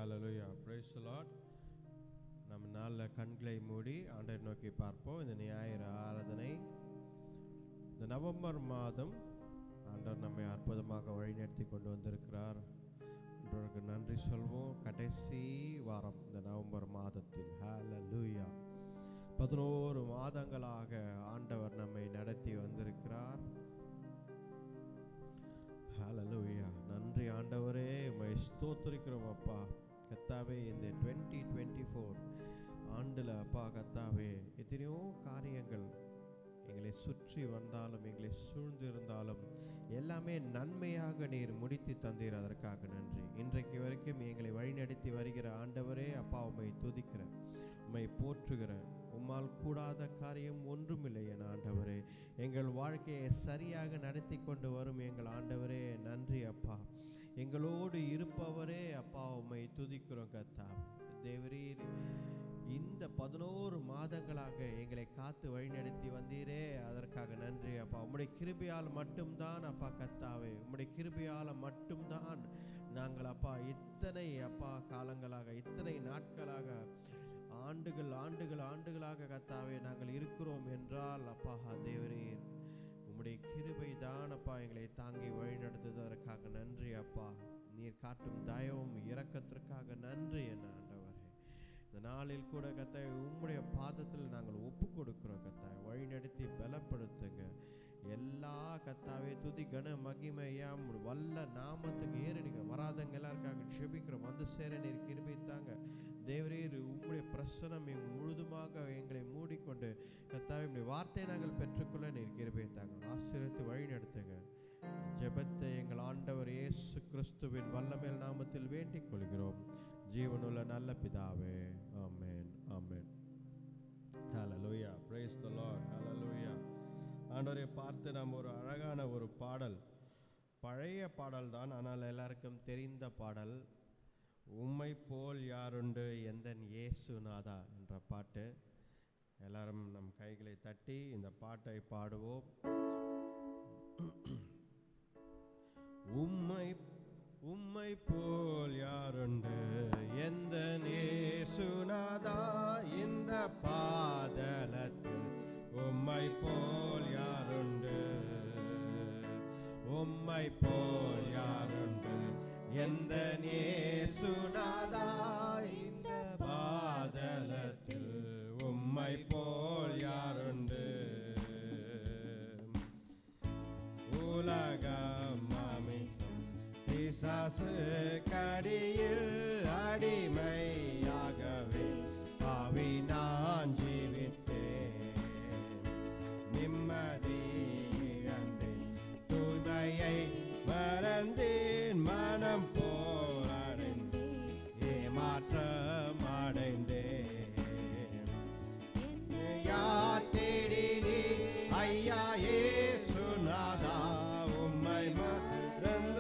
Hallelujah, praise the lord. நம்ம நாளில் கண்களை மூடி ஆண்டவரை நோக்கி பார்ப்போம். இந்த ஞாயிறு ஆராதனை, இந்த நவம்பர் மாதம் ஆண்டவர் நம்மை அற்புதமாக வழிநடத்தி கொண்டு வந்திருக்கிறார். ஆண்டவருக்கு நன்றி சொல்வோம். கடைசி வாரம் இந்த நவம்பர் மாதத்தில் ஹல்லேலூயா 11 மாதங்களாக ஆண்டவர் நம்மை நடத்தி வந்திருக்கிறார். ஹல்லேலூயா, நன்றி ஆண்டவரே, உம்மை ஸ்தோத்திரிக்கிறோம் அப்பா. கர்த்தாவே, இந்த 2024 ஆண்டில் அப்பா கர்த்தாவே, எத்தனையோ காரியங்கள் எங்களை சுற்றி வந்தாலும் எங்களை சூழ்ந்திருந்தாலும் எல்லாமே நன்மையாக நீர் முடித்து தந்தீர். அதற்காக நன்றி. இன்றைக்கு வரைக்கும் எங்களை வழிநடத்தி வருகிற ஆண்டவரே அப்பா, உம்மை துதிக்கிறேன், உம்மை போற்றுகிறேன். உம்மால் கூடாத காரியம் ஒன்றுமில்லை என ஆண்டவரே. எங்கள் வாழ்க்கையை சரியாக நடத்தி கொண்டு வரும் எங்கள் ஆண்டவரே, நன்றி அப்பா. எங்களோடு இருப்பவரே அப்பா, உம்மை துதிக்கிறோம் கர்த்தாவே. தேவரீர், இந்த 11 மாதங்களாக எங்களை காத்து வழிநடத்தி வந்தீரே, அதற்காக நன்றி அப்பா. உம்முடைய கிருபையால் மட்டும்தான் அப்பா கர்த்தாவே, உம்முடைய கிருபையால் மட்டும்தான் நாங்கள் அப்பா இத்தனை அப்பா காலங்களாக, இத்தனை நாட்களாக, ஆண்டுகளாக கர்த்தாவே நாங்கள் இருக்கிறோம் என்றால் அப்பா தேவரீர், உம்முடைய கிருபை தான் அப்பா எங்களை தாங்கி வழி நடத்துவதற்காக நன்றி அப்பா. நீர் காட்டும் தயவும் இரக்கத்திற்காக நன்றி என்ன ஆண்டவரே. இந்த நாளில் கூட கர்த்தாவே, உம்முடைய பாதத்தில் நாங்கள் ஒப்பு கொடுக்கிறோம் கர்த்தாவே. வழி நடத்தி பலப்படுத்துங்க எல்லா கர்த்தாவே. துதி கன மகிமையாம் வல்ல நாமத்துக்கு ஏறிடுங்க. வராதங்க எல்லாருக்காக ஜெபிக்கிறோம். வந்து சேர நீர் கிருபை தாங்க தேவரீர். உம்முடைய பிரசனம் முழுதுமாக எங்களை மூடிக்கொண்டு கர்த்தாவே, உம்முடைய வார்த்தையை நாங்கள் பெற்றுக்கொள்ள நீர் கிருபை தாங்க. ஆசீர்வதித்து வழி நடத்துங்க. ஜெபத்தை எங்கள் ஆண்டவர் இயேசு கிறிஸ்துவின் வல்லமையான நாமத்தில் வேண்டிக் கொள்கிறோம், ஜீவனுள்ள நல்ல பிதாவே. ஆமென், ஆமென். ஹல்லேலூயா, பிரைஸ் தி லார்ட். ஹல்லேலூயா. ஆண்டவரை பார்த்து நாம் ஒரு அழகான ஒரு பாடல், பழைய பாடல் தான், ஆனால் எல்லாருக்கும் தெரிந்த பாடல். உம்மை போல் யாருண்டு எந்தன் இயேசுநாதா என்ற பாட்டு. எல்லாரும் நம் கைகளை தட்டி இந்த பாட்டை பாடுவோம். உம்மை போல் யாருண்டு எந்தன் இயேசுநாதா, இந்த பாதலத்தில் உம்மை போல் யாருண்டு, உம்மை போல் யாருண்டு எந்தன் இயேசுநாதா, இந்த பாதலத்தில் உம்மை போல் யாருண்டு. உலகம் பிசாசு கடியில் அடிமையாகவே பாவி நான் ஜீவித்தேன். நிம்மதி இழந்தேன், தூய்மையை மறந்தேன், மனம் போல் அடைந்தேன், ஏமாற்றம் அடைந்தேன். யார் தேடினே ஐயா இயேசுநாதா, உம்மை மறந்த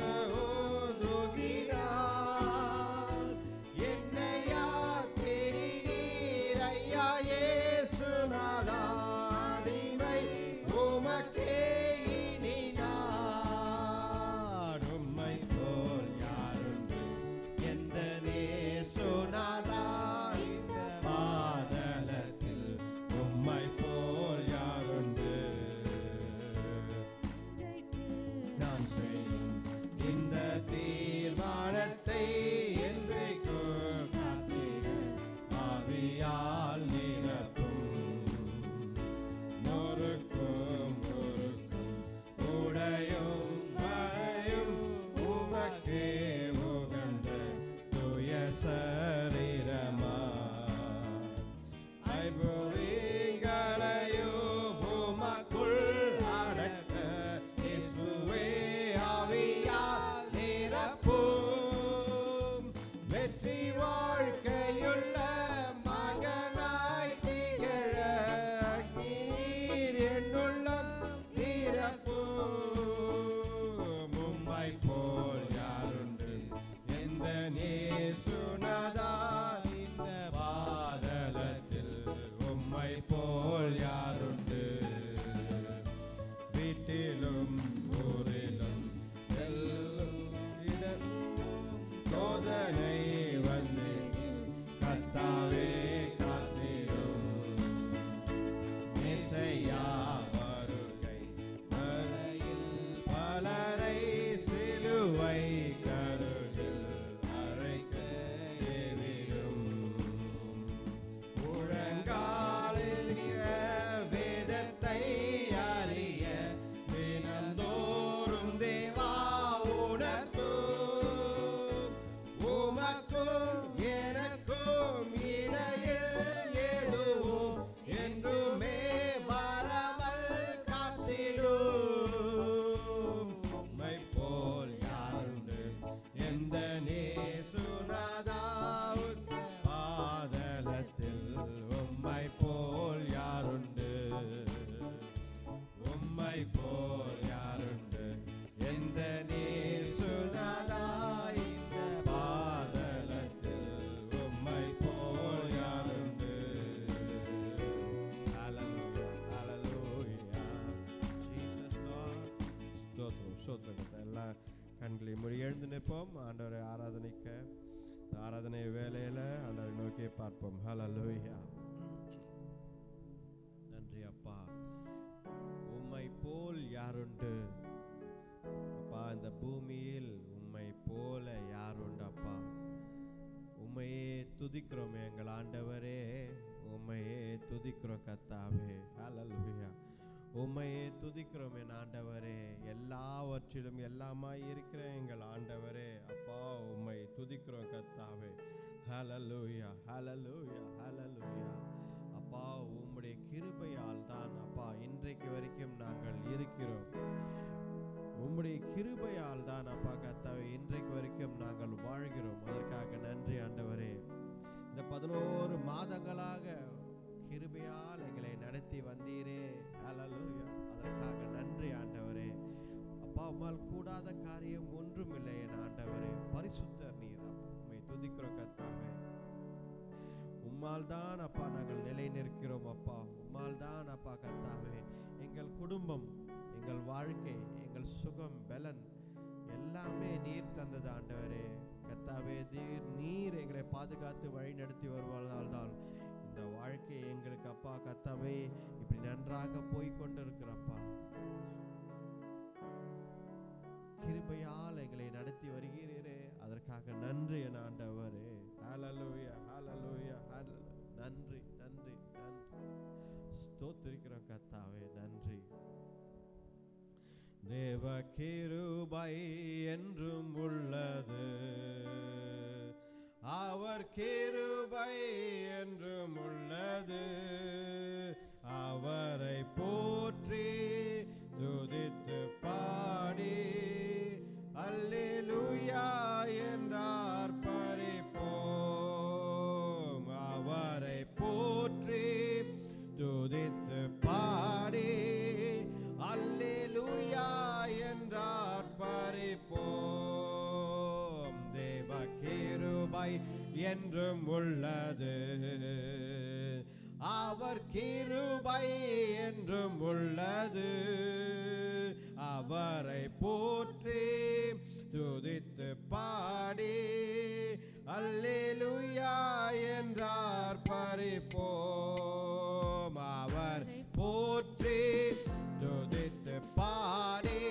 சோதனை வந்து நிற்போம். ஆண்டவரை ஆராதனைக்க ஆராதனை வேலையில ஆண்டவரை நோக்கி பார்ப்போம். ஹல்லேலூயா. நன்றி அப்பா. உம்மை போல் யாருண்டு அப்பா? இந்த பூமியில் உம்மை போல யாருண்டு அப்பா? உம்மையே துதிக்கிறோம் எங்கள் ஆண்டவரே, உம்மையே துதிக்கிறோம் கர்த்தாவே. ஹல்லேலூயா. உம்மையே துதிக்கிறோம் என் ஆண்டவரே, எல்லாவற்றிலும் எல்லாமாய் இருக்கிற எங்கள் ஆண்டவரே அப்பா, உம்மை துதிக்கிறோம் கர்த்தாவே. ஹல்லேலூயா, ஹல்லேலூயா, ஹல்லேலூயா. அப்பா, உம்முடைய கிருபையால் தான் அப்பா இன்றைக்கு வரைக்கும் நாங்கள் இருக்கிறோம். உம்முடைய கிருபையால் தான் அப்பா கர்த்தாவே இன்றைக்கு வரைக்கும் நாங்கள் வாழ்கிறோம். அதற்காக நன்றி ஆண்டவரே. இந்த 11 மாதங்களாக கிருபையால் எங்களை நடத்தி வந்தீரே. ஹல்லேலூயா. அதற்காக நன்றி ஆண்டவரே. அப்பா, உம்மால் கூடாத காரியம் ஒன்றுமில்லை என் ஆண்டவரே. பரிசுத்தர் நீர் அப்பா, உம்மை துதிக்கிறோம் கர்த்தாவே. உம்மால் தான் அப்பா நாங்கள் நிலை நிற்கிறோம் அப்பா. உம்மால் தான் அப்பா கர்த்தாவே எங்கள் குடும்பம், எங்கள் வாழ்க்கை, எங்கள் சுகம், பலன் எல்லாமே நீர் தந்தது ஆண்டவரே கர்த்தாவே. நீர் எங்களை பாதுகாத்து வழி நடத்தி வருவதால் தான் இந்த வாழ்க்கை எங்களுக்கு அப்பா கர்த்தாவே இப்படி நன்றாக போய்கொண்டிருக்கிறப்பா. கிருபையால் எங்களை நடத்தி வருகிறீரே, அதற்காக நன்றி என் ஆண்டவரே. ஹல்லேலூயா, ஹல்லேலூயா, நன்றி, நன்றி, நன்றி. ஸ்தோத்திரிக்கிறோம் கர்த்தாவே, நன்றி. தேவ கிருபை என்றும் உள்ளது, அவர் கிருபை என்றும் உள்ளது. அவரை போற்றி துதித்து பாடி அல்லேலூயா என்றார் பரிப்போம். அவரை போற்றி துதித்து பாடி அல்லேலூயா என்றார் பரிப்போம். தேவ கிருபை என்றும் உள்ளது, அவர் கிருபை என்றும் உள்ளது. அவரை போற்றி துதித்து பாடி அல்லேலூயா என்றார் பரிப்போம். அவர் போற்றி துதித்து பாடி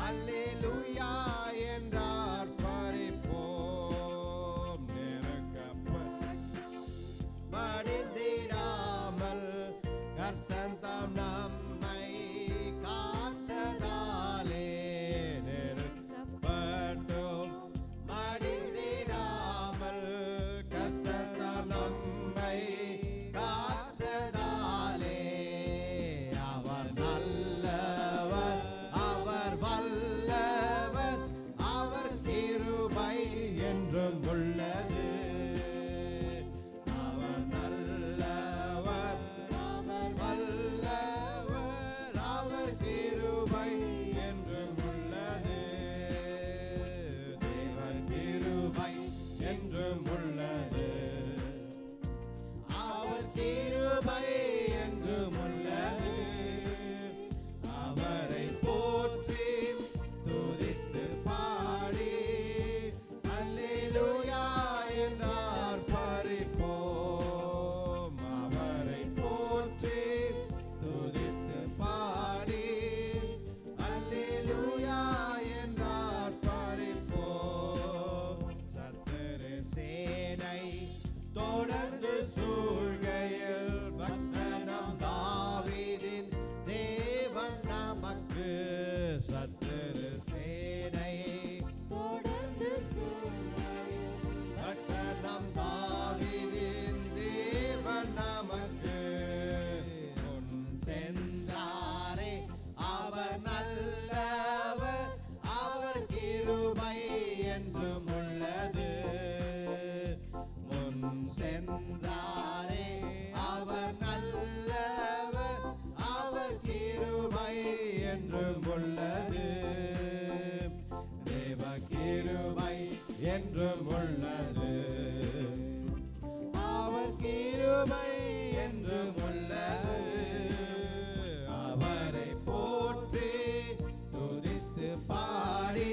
அல்லேலூயா என்றார் பரிப்போம். மடிந்திடாமல் கர்த்தன் தாம் நம்மை காத்ததாலே நெருக்கப்பட்டோம். மடிந்திடாமல் கர்த்தன் தாம் நம்மை காத்ததாலே அவர் நல்லவர், அவர் வல்லவர், அவர் கிருபை என்றும் உள்ளது. என்றும் உள்ளது, அவர் கிருபை என்றும் உள்ளது. அவரை போற்றி துதித்து பாடி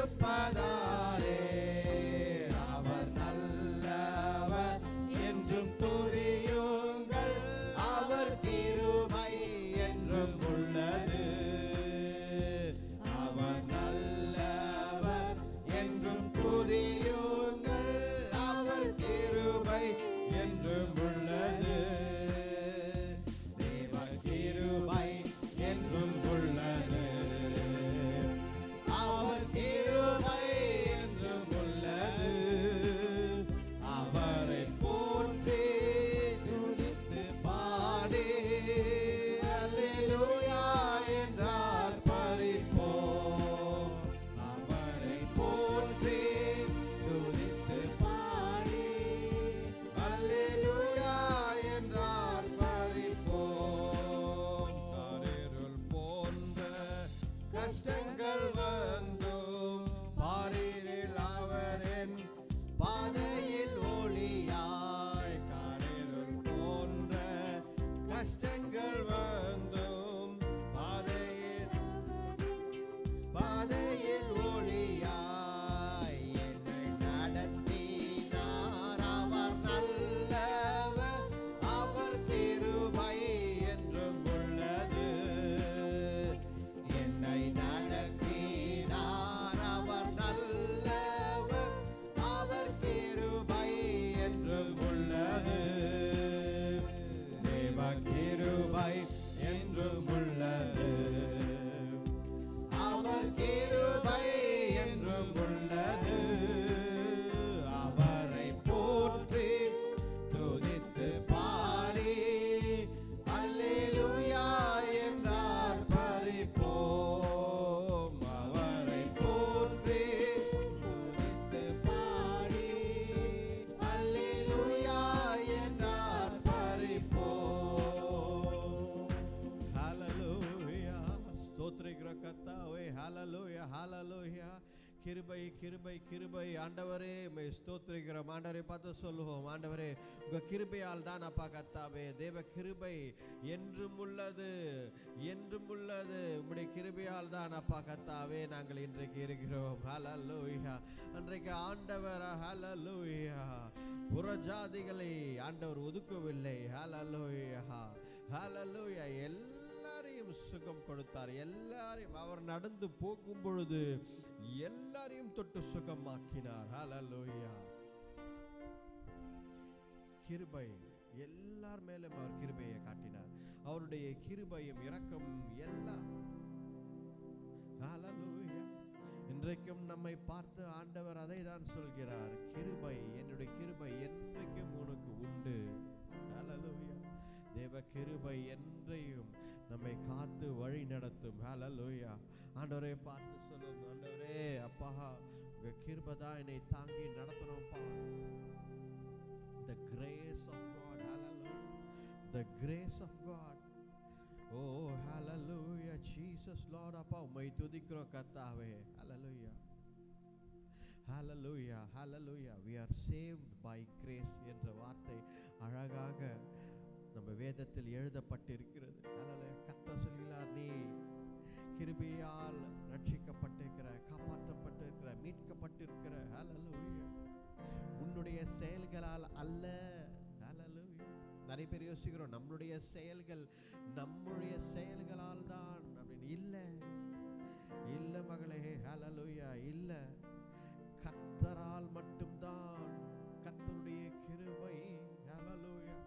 இருப்பதாலே அவர் நல்லவர் என்றும் துதியுங்கள், அவர் கிருபை என்றும் உள்ளது. அவர் நல்லவர் என்றும் துதியுங்கள், அவர் கிருபை என்றும் உள்ளது. தேவ கிருபை என்றும் உள்ளது, அவர் கிருபை என்றும் உள்ளது. அவரை போற்றி துதித்து பாடி அல்லேலூயா என்றார் பரிப்போம். அவரை போற்றி துதித்து பாடி அல்லேலூயா என்றார் பரிப்போம். காரிருள் போன்ற கஷ்டங்கள் வந்தும் பாரினில் அவரின் பாதையில் ஒளியாய். காரிருள் போன்ற கஷ்டங்கள் வந்தும் பாதையில் ஒளியாய் என்னை நடத்தினார். அவர் நல்லவர், அவர் கிருபை என்றும் உள்ளது. என்னை நடத்தினார். அவர் நல்லவர், அவர் கிருபை என்றும் உள்ளது. தேவ கிருபை என்றும் உள்ளது, அவர் கிருபை என்றும் உள்ளது. அவரை போற்றி துதித்து பாடி அல்லேலூயா என்றார் பரிப்போம். அவரை போற்றி துதித்து பாடி அல்லேலூயா என்றார் பரிப்போம். ஹalleluya. ஸ்தோத்திரிக்கிற கர்த்தாவே, ஹalleluya ஹalleluya. கிருபை கிருபை கிருபை. ஆண்டவரே உம்மை ஸ்தோத்திரிக்கிறோம். ஆண்டவரை பார்த்து சொல்லுவோம், ஆண்டவரே உங்க கிருபையால் தான் அப்பா கர்த்தாவே, தேவ கிருபை என்றும் உள்ளது, என்றும் உள்ளது. உம்முடைய கிருபையால் தான் அப்பா கர்த்தாவே நாங்கள் இன்றைக்கு இருக்கிறோம். ஹalleluya. அன்றைக்கு ஆண்டவர் ஹalleluya புறஜாதிகளை ஆண்டவர் ஒதுக்கவில்லை. ஹalleluya ஹalleluya. எல்லாரையும் சுகம் கொடுத்தார். எல்லாரையும் அவர் நடந்து போகும் பொழுது எல்லாரையும் தொட்டு சுகமாக்கினார். ஹalleluya. கிருபை எல்லார் மேலும் அவர் கிருபையை காட்டினார். அவருடைய கிருபையும் இரக்கமும் எல்லாம். ஹalleluya. இன்றைக்கும் நம்மை பார்த்து ஆண்டவர் அதை தான் சொல்கிறார், கிருபை, என்னுடைய கிருபை என்றைக்கும் உனக்கு உண்டு. ஹalleluya. தேவ கிருபை என்றையும் நம்மை காத்து வழி நடத்தும். ஹalleluya. ஆண்டவரே பார்த்து சொல்லும், ஆண்டவரே அப்பா உங்க கிருபை தான் என்னை தாங்கி நடத்தணும்ப்பா. The grace of God. Hallelujah. The grace of God. Oh hallelujah Jesus Lord. அப்பா உம்மை துதிக்கிறோம் கர்த்தாவே. Hallelujah. Hallelujah. Hallelujah. We are saved by grace என்ற வார்த்தை அழகாக நம்ம வேதத்தில் எழுதப்பட்டிருக்கிறது. Hallelujah. கர்த்தர் சொல்கிறார், நீ கிருபையால் ரட்சிக்கப்பட்டிருக்கிற, காப்பாற்றப்பட்டிருக்கிற, மீட்கப்பட்டிருக்கிற. Hallelujah. உன்னுடைய செயல்களால் அல்ல. Hallelujah. நிறைய பேர் யோசிக்கிறோம், நம்முடைய செயல்களால் தான் அப்படின்னு. இல்ல மகளே. Hallelujah. இல்ல, கர்த்தரால் மட்டும்தான். கர்த்தருடைய கிருபை. Hallelujah.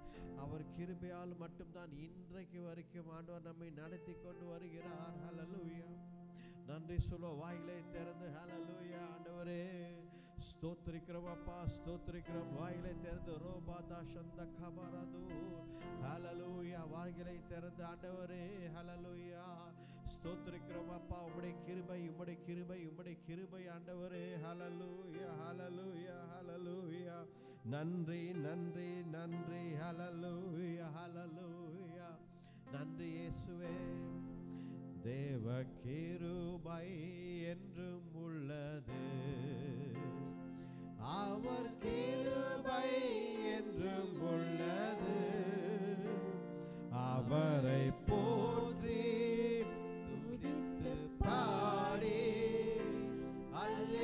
அவர் கிருபையால் மட்டும்தான் இன்றைக்கு வரைக்கும் ஆண்டவர் நம்மை நடத்தி கொண்டு வருகிறார். Hallelujah. நன்றி சொல்ல வாயிலை திறந்து ஹalleluya. ஆண்டவரே ஸ்தோத்திரிக்கிறோம் அப்பா, ஸ்தோத்திரிக்கிறோம். வாயிலை திறந்து ரோபாதா சந்த கபரது ஹalleluya. வாயிலை திறந்து ஆண்டவரே ஹalleluya ஸ்தோத்திரிக்கிறோம் அப்பா. உம்முடைய கிருபை, உம்முடைய கிருபை, உம்முடைய கிருபை ஆண்டவரே. ஹalleluya ஹalleluya ஹalleluya. நன்றி நன்றி நன்றி. ஹalleluya ஹalleluya. நன்றி இயேசுவே. தேவ கிருபை என்றும் உள்ளது, அவர் கிருபை என்றும் உள்ளது. அவரை போற்றி துதித்து பாடி அல்லேலூயா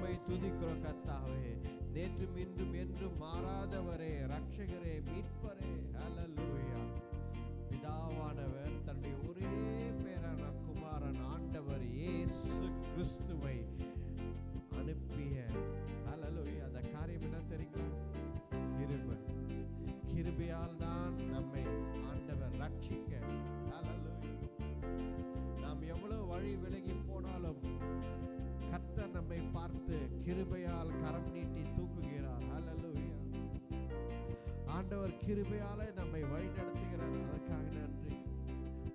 உம்மை துதிக்கிறோம் கர்த்தாவே. நேற்றும் இன்றும் என்றும் மாறாதவரே, ரட்சகரே, மீட்பரே. ஹல்லேலூயா. பிதாவானவர் தன்னுடைய ஒரே பேரான குமாரன் ஆண்டவர் இயேசு கிறிஸ்துவை அனுப்பிய ஹல்லேலூயா அந்த காரியம் என்ன தெரியுங்களா? கிருபை. கிருபையால் தான் நம்மை ஆண்டவர் ரட்சிக்க. ஹல்லேலூயா. நாம் எவ்வளவு வழி விலகி போனாலும் கர்த்தர் நம்மை பார்த்து கிருபையால் கரம் நீட்டி தூக்குகிறார். ஹல்லேலூயா. ஆண்டவர் கிருபையாலே நம்மை வழி நடத்துகிறார். அதற்காக நன்றி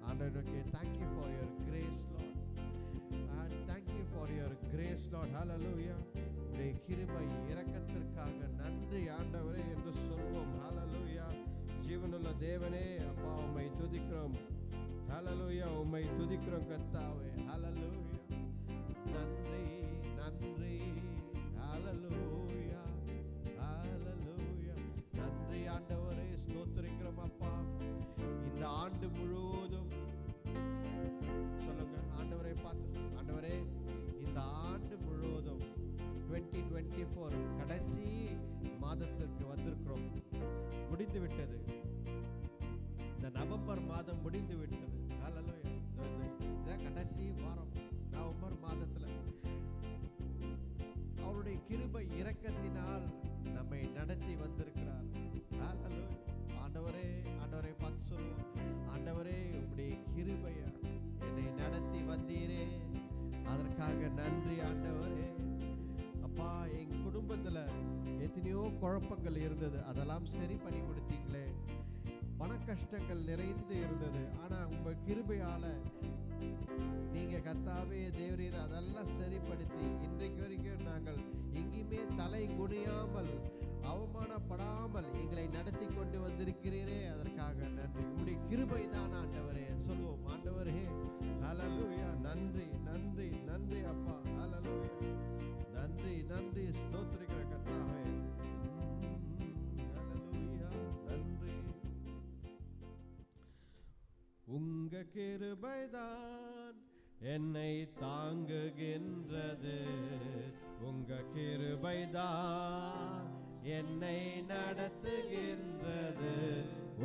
ஆண்டவருக்கு. Thank you for your grace, Lord. And thank you for your grace, Lord. Hallelujah. உம்முடைய கிருபை இரக்கத்திற்காக நன்றி ஆண்டவரே என்று சொல்வோம். ஹல்லேலூயா. ஜீவனுள்ள தேவனே, அப்பா உம்மை துதிக்கிறோம். ஹல்லேலூயா. உம்மை துதிக்கிறோம் கர்த்தாவே. ஹல்லேலூயா. நன்றி நன்றி. ஹல்லேலூயா. ஹல்லேலூயா. நன்றி ஆண்டவரே, ஸ்தோத்திரிக்கிறோம் அப்பா. இந்த ஆண்டு முழுவதும் சொல்லுங்க, ஆண்டவரை பார்த்து, ஆண்டவரே இந்த ஆண்டு முழுவதும் 2024 கடைசி மாதத்திற்கு வந்திருக்கிறோம். முடிந்து விட்டது. இந்த நவம்பர் மாதம் முடிந்து விட்டது. ஹல்லேலூயா. இதான் கடைசி வாரம் நவம்பர் மாதத்துல அவருடைய கிருபை இரக்கத்தினால் நம்மை நடத்தி வந்திருக்கிறார். ஹல்லேலூயா. ஆண்டவரே, ஆண்டவரை பார்த்து சொல்லுவோம், ஆண்டவரே உம்முடைய கிருபையா என்னை நடத்தி வந்தீரே, அதற்காக நன்றி ஆண்டவரே. அப்பா, என் குடும்பத்துல எத்தனையோ குழப்பங்கள் இருந்தது, அதெல்லாம் சரி பண்ணி கொடுத்தீங்களே. பண கஷ்டங்கள் நிறைந்து இருந்தது, ஆனா உங்க கிருபையால நீங்க கர்த்தாவே தேவரீர் அதெல்லாம் சரிப்படுத்தி இன்றைக்கு வரைக்கும் நாங்கள் எங்கேயுமே தலை குனியாமல் அவமானப்படாமல் எங்களை நடத்தி கொண்டு வந்திருக்கிறீரே, அதற்காக நன்றி. உம்முடைய கிருபை தான் ஆண்டவரே. சொல்லுவோம், ஆண்டவரே ஹல்லேலூயா. நன்றி நன்றி நன்றி அப்பா. ஹல்லேலூயா. நன்றி நன்றி. ஸ்தோத்திரிக்கிற கர்த்தாவே. ஹல்லேலூயா. நன்றி. உங்க கிருபைதான் என்னை தாங்குகின்றது. உங்க கிருபைதான் என்னை நடத்துகின்றது.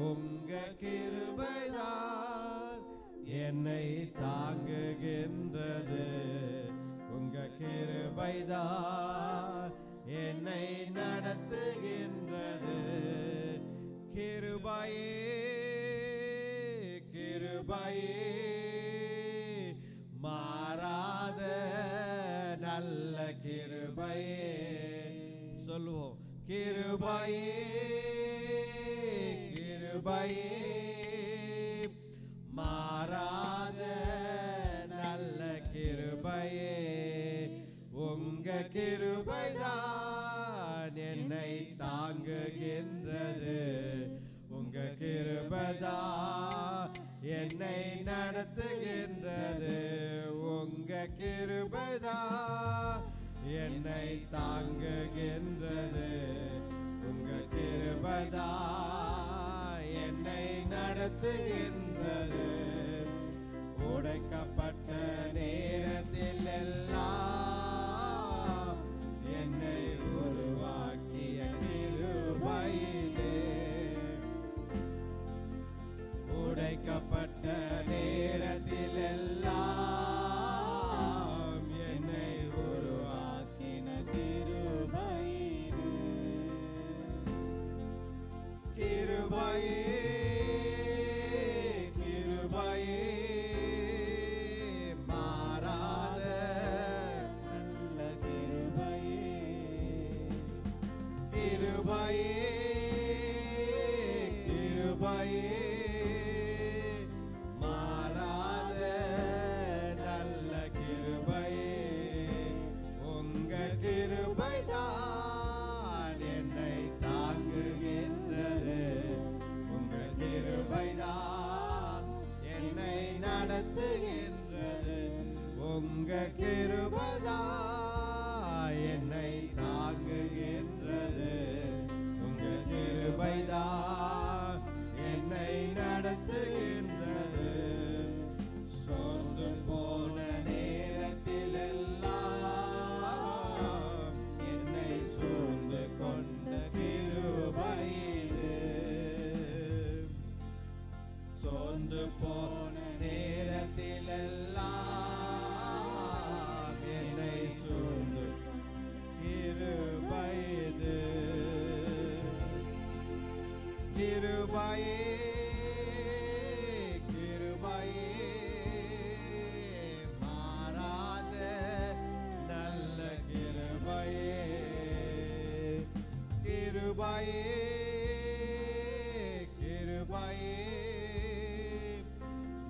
உங்க கிருபைதான் என்னை தாங்குகின்றது. உங்க கிருபைதான் என்னை நடத்துகின்றது. கிருபையே கிருபையே மாறாத நல்ல கிருபையே. சொல்லுவோம், கிருபையே கிருபையே மாறாத நல்ல கிருபையே. உங்க கிருபைதான் என்னை தாங்குகின்றது. உங்க கிருபைதான் என்னை நடத்துகின்றது. உங்க கிருபைதான் என்னை தாங்குகின்றது. உங்க கிருபைதான் என்னை நடத்துகின்றது. உடைக்கப்பட்ட நேரத்தில் எல்லாம் என்னை உருவாக்கிய கிருபையிலே. உடைக்கப்பட்ட நேரத்தில் எல்லாம் என்னை உருவாக்கின கிருபையிலே. கிருபையே கிருபையே மாறாத நல்ல கிருபையே. கிருபையே கிருபையே மாறாத நல்ல கிருபையே. உங்க கிருபைதான் என்னை தாங்குகின்றது. உங்க கிருபைதான் என்னை நடத்துகின்றது. உங்க கிருபைதான் என்னை தாங்குகின்றது. உங்க கிருபைதான் என்னை நடத்துகின்றது. சோர்ந்து போன நேரத்தில் எல்லாம் கிருபையே கிருபையே மாறாத நல்ல கிருபையே கிருபையே கிருபையே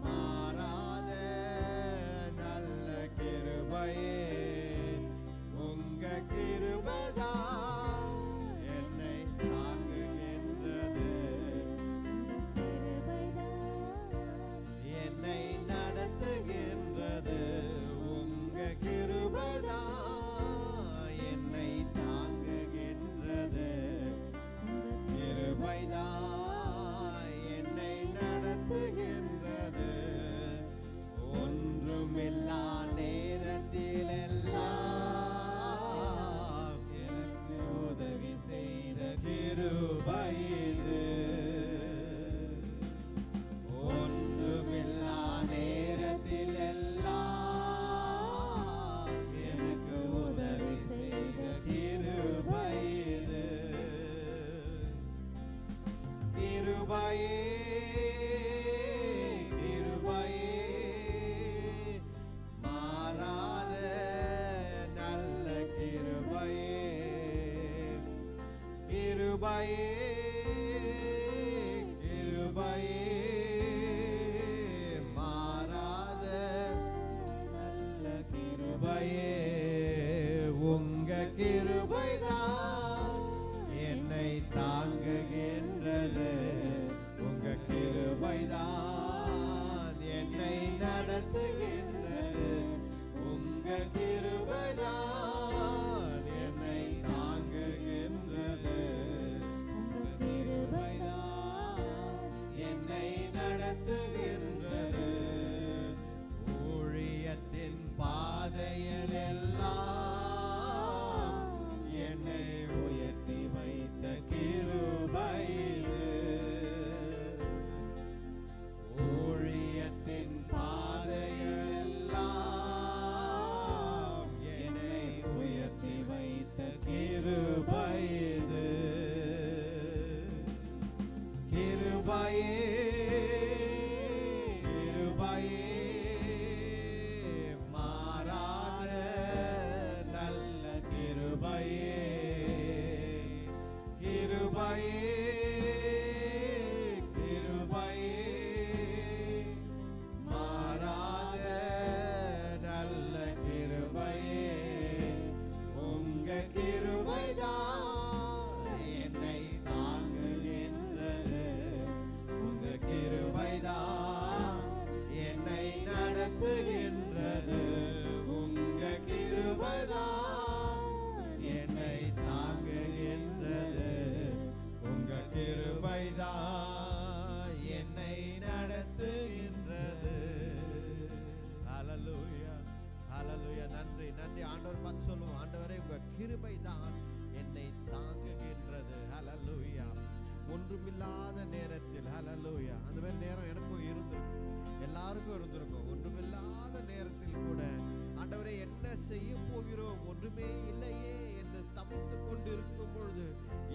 மாறாத நல்ல கிருபையே உங்க கிருபைதான் என்னை தாங்குகின்றது என்னை நடத்துகின்றது உங்க கிருபைதான் என்னை தாங்குகின்றது கிருபைதான் என்னை நடத்துகின்றது ஒன்றுமில்லா நேரத்தில் எல்லாம் எனக்கு உதவி செய்த கிருபை இது ஒன்றுமில்லா நேரத்தில் எல்லாம் எனக்கு உதவி செய்த கிருபை இது கிருபையே கிருபையே மாறாத நல்ல கிருபையே கிருபையே கிருபையே மாறாத நல்ல கிருபையே உங்க கிருபைதான் என்னை தாங்குகின்றது உங்க கிருபைதான் என்னை நடத்துகின்றது உங்க கிருபைதான் என்னை தாங்குகின்றது உங்க கிருபைதான் என்னை நடத்துகின்றது ஊழியத்தின் பாதையில் எல்லாம் என்னை உயர்த்தி வைத்த கிருபை இது. ஊழியத்தின் பாதையில் எல்லாம் என்னை உயர்த்தி வைத்த கிருபை இது. கிருபையே கிருபையே மாறாத நல்ல கிருபையே கிருபையே கிருபையே மாறாத நல்ல கிருபையே உங்க கிருபைதான் என்னை தாங்குகின்றது உங்க கிருபைதான் என்னை நடத்துகின்றது உங்க கிருபைதான் என்னை தாங்குகின்றது உங்க கிருபைதான் என்னை நடத்துகின்றது ஹல்லேலூயா ஹல்லேலூயா நன்றி நன்றி ஆண்டவர் பார்த்து சொல்லுவோம் ஆண்டவரே உங்க கிருபைதான் என்னை தாங்குகின்றது ஹல்லேலூயா ஒன்றுமில்லாத நேரத்தில் ஹல்லேலூயா அந்த மாதிரி நேரம் எனக்கும் இருந்திருக்கும் எல்லாருக்கும் இருந்திருக்கும் ஒன்றுமில்லாத நேரத்தில் கூட ஆண்டவரே என்ன செய்ய போகிறோம் ஒன்றுமே இல்லையே என்று தவித்துக் கொண்டிருக்கும் பொழுது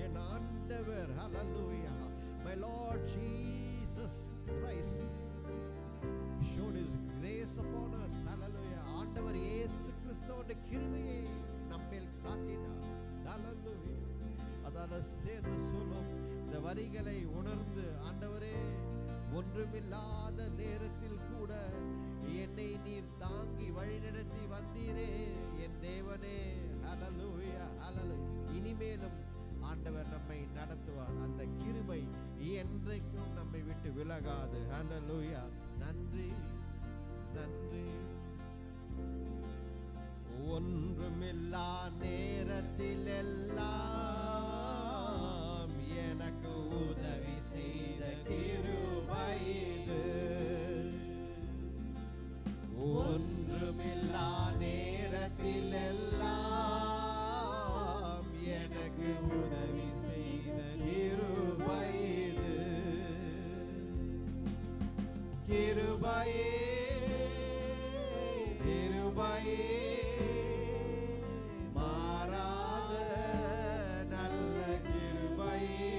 என் ஆண்டவர் ஹல்லேலூயா my Lord Jesus Christ showed his grace upon us hallelujah ஆண்டவர் இயேசு கிறிஸ்துவின் கிருபையை நம்மேல் காட்டினார் hallelujah அதால சேர்ந்து சொல்லும் இந்த வரிகளை உணர்ந்து ஆண்டவரே ஒன்றுமில்லாத நேரத்தில் கூட என்னை நீர் தாங்கி வழிநடத்தி வந்தீரே என் தேவனே ஹல்லேலூயா ஹல்லேலூயா இனிமேலும் ஆண்டவர் நம்மை நடத்துவார் அந்த கிருபை என்றைக்கும் நம்மை விட்டு விலகாது ஹல்லேலூயா நன்றி நன்றி ஒன்றுமில்லா நேரத்தில் எல்லாம் எனக்கு உதவி செய்த கிருபை இது ஒன்றுமில்லா நேரத்தில் எல்லாம் எனக்கு உதவி செய்த கிருபை இது கிருபையே கிருபையே மாறாத நல்ல கிருபையே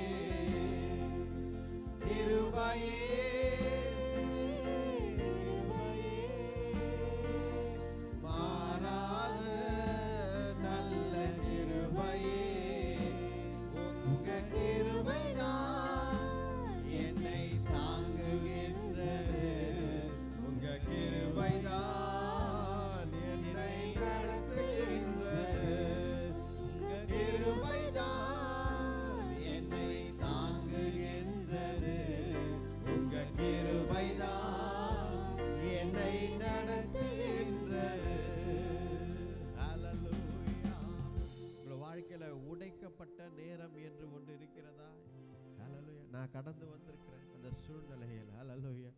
நான் கடந்து வந்திருக்கிறேன் அந்த சூழ்நிலையில். ஹல்லேலூயா.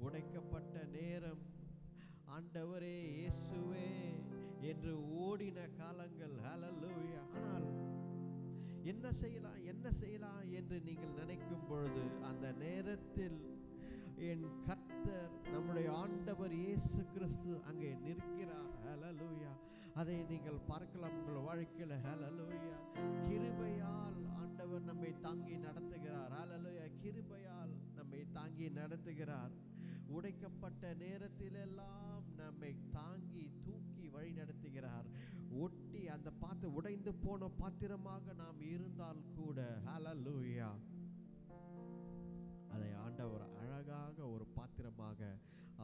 உடைக்கப்பட்ட நேரம், ஆண்டவரே இயேசுவே என்று ஓடின காலங்கள். ஹல்லேலூயா. ஆனால் என்ன செய்யலாம் என்ன செய்யலாம் என்று நீங்கள் நினைக்கும் பொழுது அந்த நேரத்தில் என் கர்த்தர் நம்முடைய ஆண்டவர் இயேசு கிறிஸ்து அங்கே நிற்கிறார். ஹல்லேலூயா. அதை நீங்கள் பார்க்கலாம் உங்கள் வாழ்க்கையில். ஹல்லேலூயா. கிருபையால் ஆண்டவர் நம்மை தாங்கி நடத்துகிறார். ஹல்லேலூயா. கிருபையால் நம்மை தாங்கி நடத்துகிறார். உடைக்கப்பட்ட நேரத்திலெல்லாம் நம்மை தாங்கி தூக்கி வழி நடத்துகிறார். ஒட்டி அந்த உடைந்து போன பாத்திரமாக நாம் இருந்தால் கூட ஹல்லேலூயா, அதை ஆண்டவர் அழகாக ஒரு பாத்திரமாக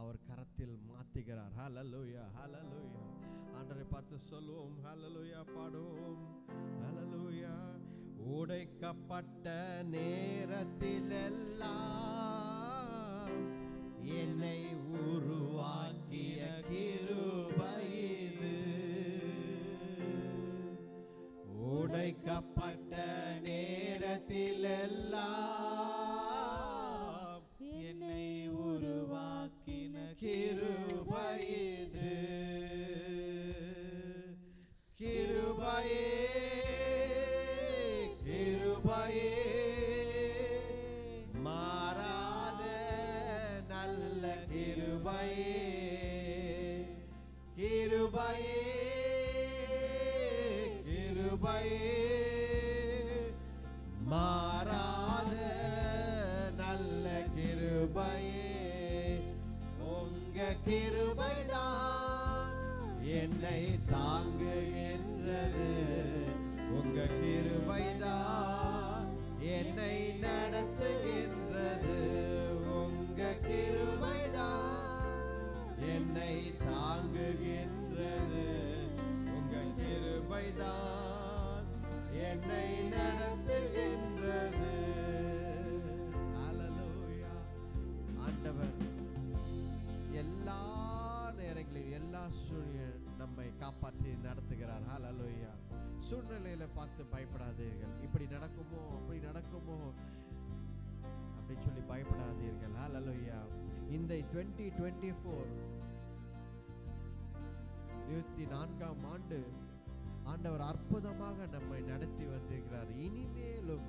அவர் கரத்தில் மாத்துகிறார். ஹல்லேலூயா. ஹல்லேலூயா. ஆண்டவரை பார்த்து சொல்லுவோம். ஹல்லேலூயா. பாடுவோம். ஹல்லேலூயா. உடைக்கப்பட்ட நேரத்திலெல்லாம் என்னை உருவாக்கிய கிருபை இது. உடைக்கப்பட்ட நேரத்திலெல்லாம் என்னை உருவாக்கின கிருபை இது. கிருபையே கிருபையே மாறாத நல்ல கிருபையே. கிருபையே கிருபையே மாறாத நல்ல கிருபையே. உங்க கிருபைதான் என்னை தாங்குகின்றது. உங்க கிருபைதான் என்னை நடத்துகின்றது. உங்க கிருபைதான் என்னை தாங்குகின்றது. உங்க கிருபைதான் என்னை நடத்துகின்றது. ஹல்லேலூயா. ஆண்டவர் எல்லா நேரங்களிலும் எல்லா சூழ்நிலையும் நம்மை காப்பாற்றி நடத்துகிறார். ஹல்லேலூயா. சூழ்நிலையில பார்த்து பயப்படாதீர்கள். இப்படி நடக்குமோ அப்படி நடக்குமோ அப்படி சொல்லி பயப்படாதீர்கள். ஹல்லேலூயா. இந்த 2024 24ஆம் ஆண்டு ஆண்டவர் அற்புதமாக நம்மை நடத்தி வந்திருக்கிறார். இனிமேலும்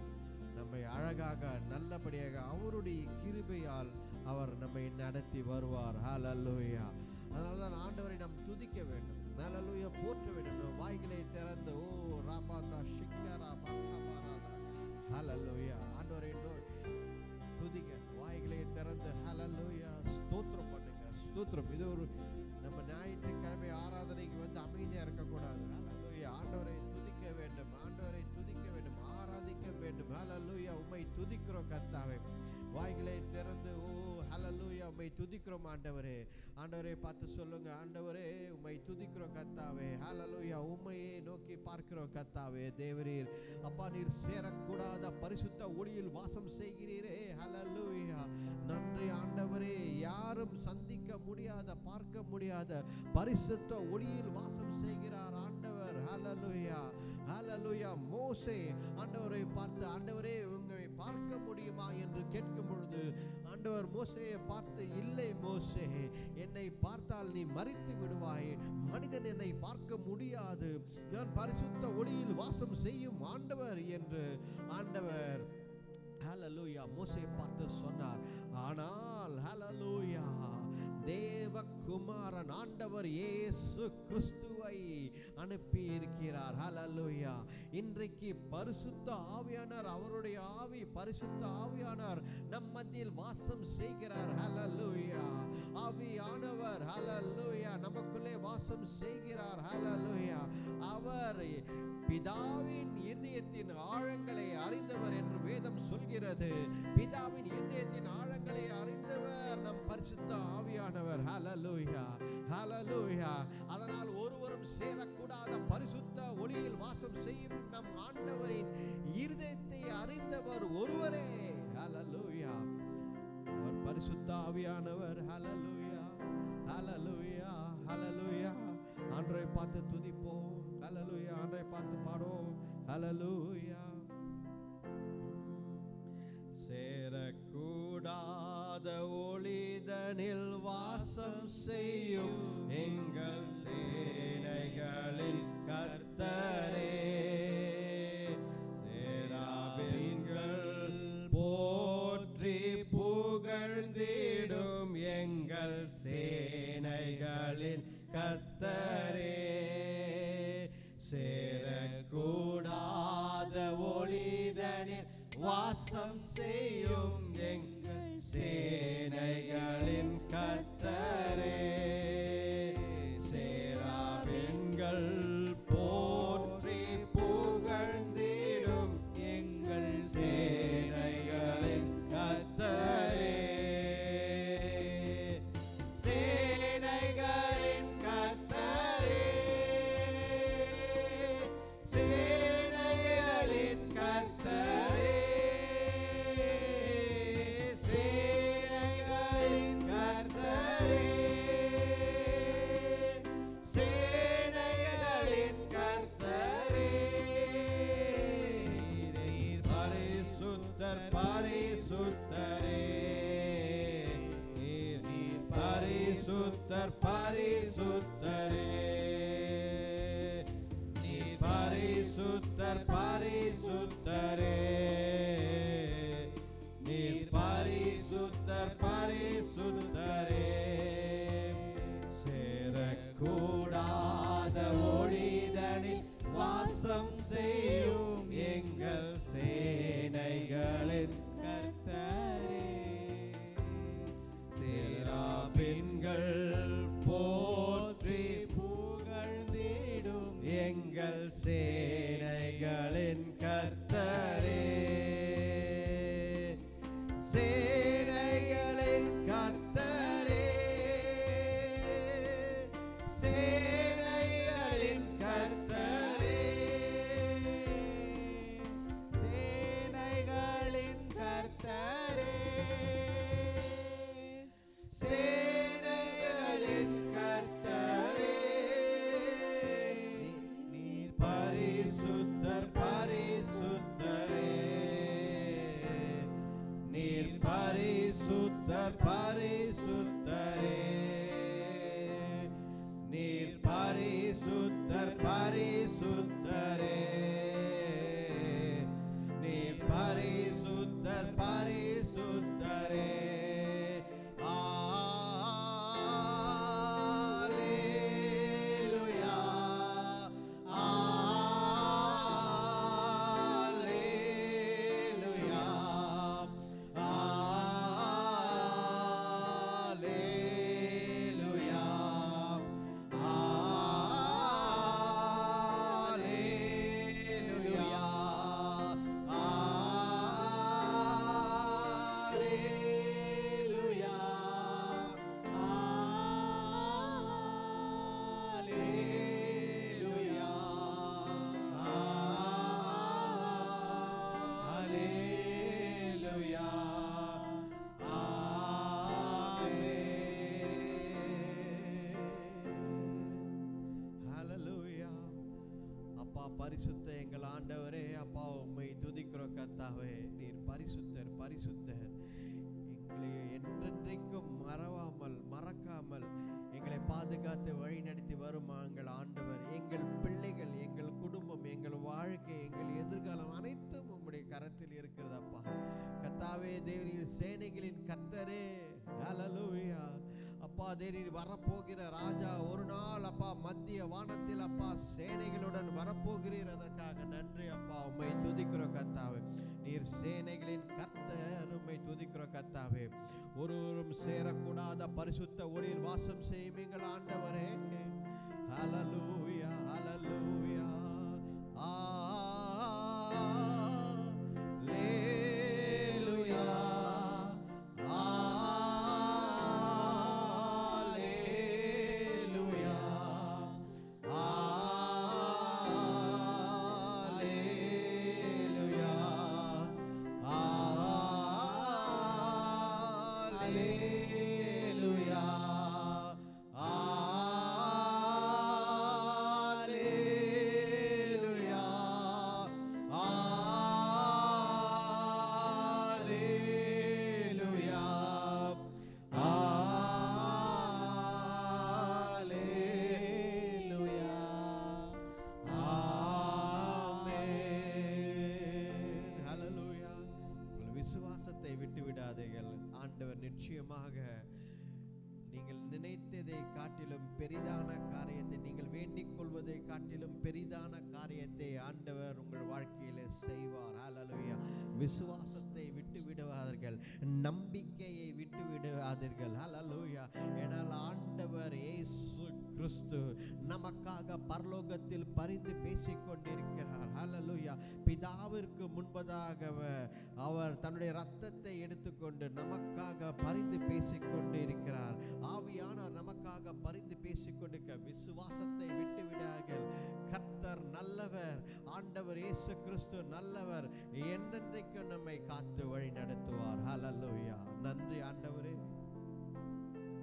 நம்மை அழகாக நல்லபடியாக அவருடைய கிருபையால் அவர் நம்மை நடத்தி வருவார். ஹல்லேலூயா. அதனால்தான் ஆண்டவரை நாம் துதிக்க வேண்டும். ஹல்லேலூயா. போற்ற வேண்டும். வாய்களை திறந்து ஓ ராபாதா ஷிக்கரா பாகாபாராதா. ஹல்லேலூயா. ஆண்டவரை துதிக்க வாய்களை திறந்து ஹல்லேலூயா ஸ்தோத்திரம் பண்ணுங்க. ஸ்தோத்திரம். இது ஒரு நம்ம ஞாயிற்றுக்கிழமை ஆராதனைக்கு வந்து அமைதியா இருக்கக்கூடாது. ஹல்லேலூயா. ஆண்டவரை துதிக்க வேண்டும். ஆண்டவரை துதிக்க வேண்டும். ஆராதிக்க வேண்டும். ஹல்லேலூயா. உம்மை துதிக்கிறோம் கர்த்தாவே. வாய்களை திறந்து ஓ ஹல்லேலூயா உம்மை துதிக்கிறோம் ஆண்டவரே. ஆண்டவரை பார்த்து சொல்லுங்க. ஆண்டவரே உம்மை துதிக்கிறோம் கர்த்தாவே. ஹல்லேலூயா. உம்மையே நோக்கி பார்க்கிறோம் கர்த்தாவே. தேவரீர் அப்பா, நீர் சேரக்கூடாத பரிசுத்த ஒளியில் வாசம் செய்கிறீரே. ஹல்லேலூயா. நன்றி ஆண்டவரே. யாரும் சந்திக்க முடியாத பார்க்க முடியாத பரிசுத்த ஒளியில் வாசம் செய்கிறார் ஆண்டவர். ஹல்லேலூயா. ஹல்லேலூயா. மோசே ஆண்டவரை பார்த்து ஆண்டவரே உங்களை பார்க்க முடியுமா என்று கேட்கும் பொழுது ஆண்டவர் மோசேயை பார்த்து இல்லை மோசே, என்னை பார்த்தால் நீ மரித்து விடுவாய். மனிதன் என்னை பார்க்க முடியாது. நான் பரிசுத்த ஒளியில் வாசம் செய்யும் ஆண்டவர் என்று ஆண்டவர் ஹல்லேலூயா மோசேயை பார்த்து சொன்னார். ஆனால் ஹல்லேலூயா தேவகுமாரன் ஆண்டவர் இயேசு கிறிஸ்துவை அனுப்பி இருக்கிறார். ஹல்லேலூயா. இன்றைக்கு பரிசுத்த ஆவியானவர், அவருடைய ஆவி பரிசுத்த ஆவியானவர் நம் மத்தியில் வாசம் செய்கிறார். ஹல்லேலூயா. ஆவியானவர் ஹல்லேலூயா நமக்குள்ளே வாசம் செய்கிறார். ஹல்லேலூயா. அவர் பிதாவின் இதயத்தின் ஆழங்களை அறிந்தவர் என்று வேதம் சொல்கிறது. பிதாவின் இதயத்தின் ஆழங்களை அறிந்தவர் நம் பரிசுத்த ஆவியானவர். ஹல்லேலூயா. ஹல்லேலூயா. அதனால் ஒருவரும் சேரக்கூடாத பரிசுத்த ஒளியில் வாசம் செய்யும் நம் ஆண்டவரின் இருதயத்தை அறிந்தவர் ஒருவரே. ஹல்லேலூயா. அவர் பரிசுத்த ஆவியானவர். ஹல்லேலூயா. ஹல்லேலூயா. ஹல்லேலூயா. ஆண்டவரை பார்த்து துதிப்போம். ஹல்லேலூயா. ஆண்டவரை பார்த்து பாடுவோம். ஹல்லேலூயா. வாசம் செய்யும் எங்கள் சேனைகளின் கர்த்தரே. சேராபீன்கள் போற்றி புகழ்ந்திடும் எங்கள் சேனைகளின் கர்த்தரே. சேரக்கூடாத ஒளிதனில் வாசம் செய்யும் எங்கள் சேனைகளின் கர்த்தரே. சேராபீன்கள் போற்றி புகழ்ந்திடும் எங்கள் சேனைகளின் கர்த்தரே. சேனைகளின் கர்த்தரே. சேனைகளின் கர்த்தரே. சேனைகளின் கர்த்தரே. சேனைகளின் கர்த்தரே. நீர் பரிசுத்தர் பரிசுத்தரே. நீர் பரிசுத்தர் பரிசுத்தரே. நீர் பரிசுத்தர் பரிசுத்தரே. நீர் பரிசுத்தர் பரிசுத்தரே. சேரக்கூடாத ஒளிதனில் வாசம் செய்யும் எங்கள் சேனைகளின் கர்த்தரே. சேராபீன்கள் போற்றி புகழ்ந்திடும் எங்கள் சேனைகளின் கர்த்தரே. சேனைகளின் கர்த்தரே. சேனைகளின் கர்த்தரே. சேனைகளின் கர்த்தரே. சேனைகளின் கர்த்தரே. நீர் பரிசுத்தர் பரிசுத்தரே. நீர் பரிசுத்தர் பரிசுத்தரே. நீர் பரிசுத்தர் பரிசுத்தரே. நீர் பரிசுத்தர் பரிசுத்தரே. அல்லேலூயா. அல்லேலூயா. அல்லேலூயா. அல்லேலூயா. அல்லேலூயா. அல்லேலூயா. அல்லேலூயா. ஹல்லேலூயா. அப்பா பரிசுத்த எங்கள் ஆண்டவரே, அப்பா உம்மை துதிக்கிறோம் கர்த்தாவே. நீர் பரிசுத்தர் பரிசுத்தர். எங்களை என்றென்றைக்கும் மறக்காமல் எங்களை பாதுகாத்து வழிநடத்தி வரும் எங்கள் ஆண்டவர், எங்கள் பிள்ளைகள், எங்கள் குடும்பம், எங்கள் வாழ்க்கை, எங்கள் எதிர்காலம் அனைத்தும் உம்முடைய கரத்தில் இருக்கிறது அப்பா. கர்த்தாவே தேவரீர் சேனைகளின் கர்த்தரே. ஹல்லேலூயா. அப்பா தேவரீர் வரப்போகிற ராஜா, ஒரு நாள் அப்பா மத்திய வானத்தில் அப்பா சேனைகளுடன் வரப்போகிறீர். அதற்காக நன்றி அப்பா. உம்மை துதிக்கிறோம் கர்த்தாவே. நீர் சேனைகளின் கர்த்தர். உம்மை துதிக்கிறோம் கர்த்தாவே. ஒருவரும் சேரக்கூடாத பரிசுத்த ஒளியில் வாசம் செய்யும் எங்கள் ஆண்டவரே. ஹல்லேலூயா. ஹல்லேலூயா. அல்லேலூயா. அல்லேலூயா. அல்லேலூயா. அல்லேலூயா. நிச்சயமாக நீங்கள் நினைத்ததை காட்டிலும் பெரிதான காரியத்தை, நீங்கள் வேண்டிக் கொள்வதை காட்டிலும் பெரிதான காரியத்தை ஆண்டவர் உங்கள் வாழ்க்கையில செய்வார். ஹல்லேலூயா. விசுவாசத்தை விட்டு விடுவார்கள், நம்பிக்கையை விட்டு விடுவாதீர்கள். ஹல்லேலூயா. ஏனால் ஆண்டவர் இயேசு கிறிஸ்து நமக்காக பரலோகத்தில் பரிந்து பேசிக் கொண்டிருக்கிறார். ஹல்லேலூயா. பிதாவிற்கு முன்பதாக அவர் தன்னுடைய இரத்தத்தை எடுத்துக்கொண்டு நமக்காக பரிந்து பேசிக் கொண்டிருக்கிறார். ஆவியானவர் நமக்காக பரிந்து பேசிக் கொண்டிருக்க விசுவாசத்தை விட்டு விடார்கள். கர்த்தர் நல்லவர், ஆண்டவர் இயேசு கிறிஸ்து நல்லவர், என்றென்றைக்கும் நம்மை காத்து வழி நடத்துவார். ஹல்லேலூயா. நன்றி ஆண்டவரே.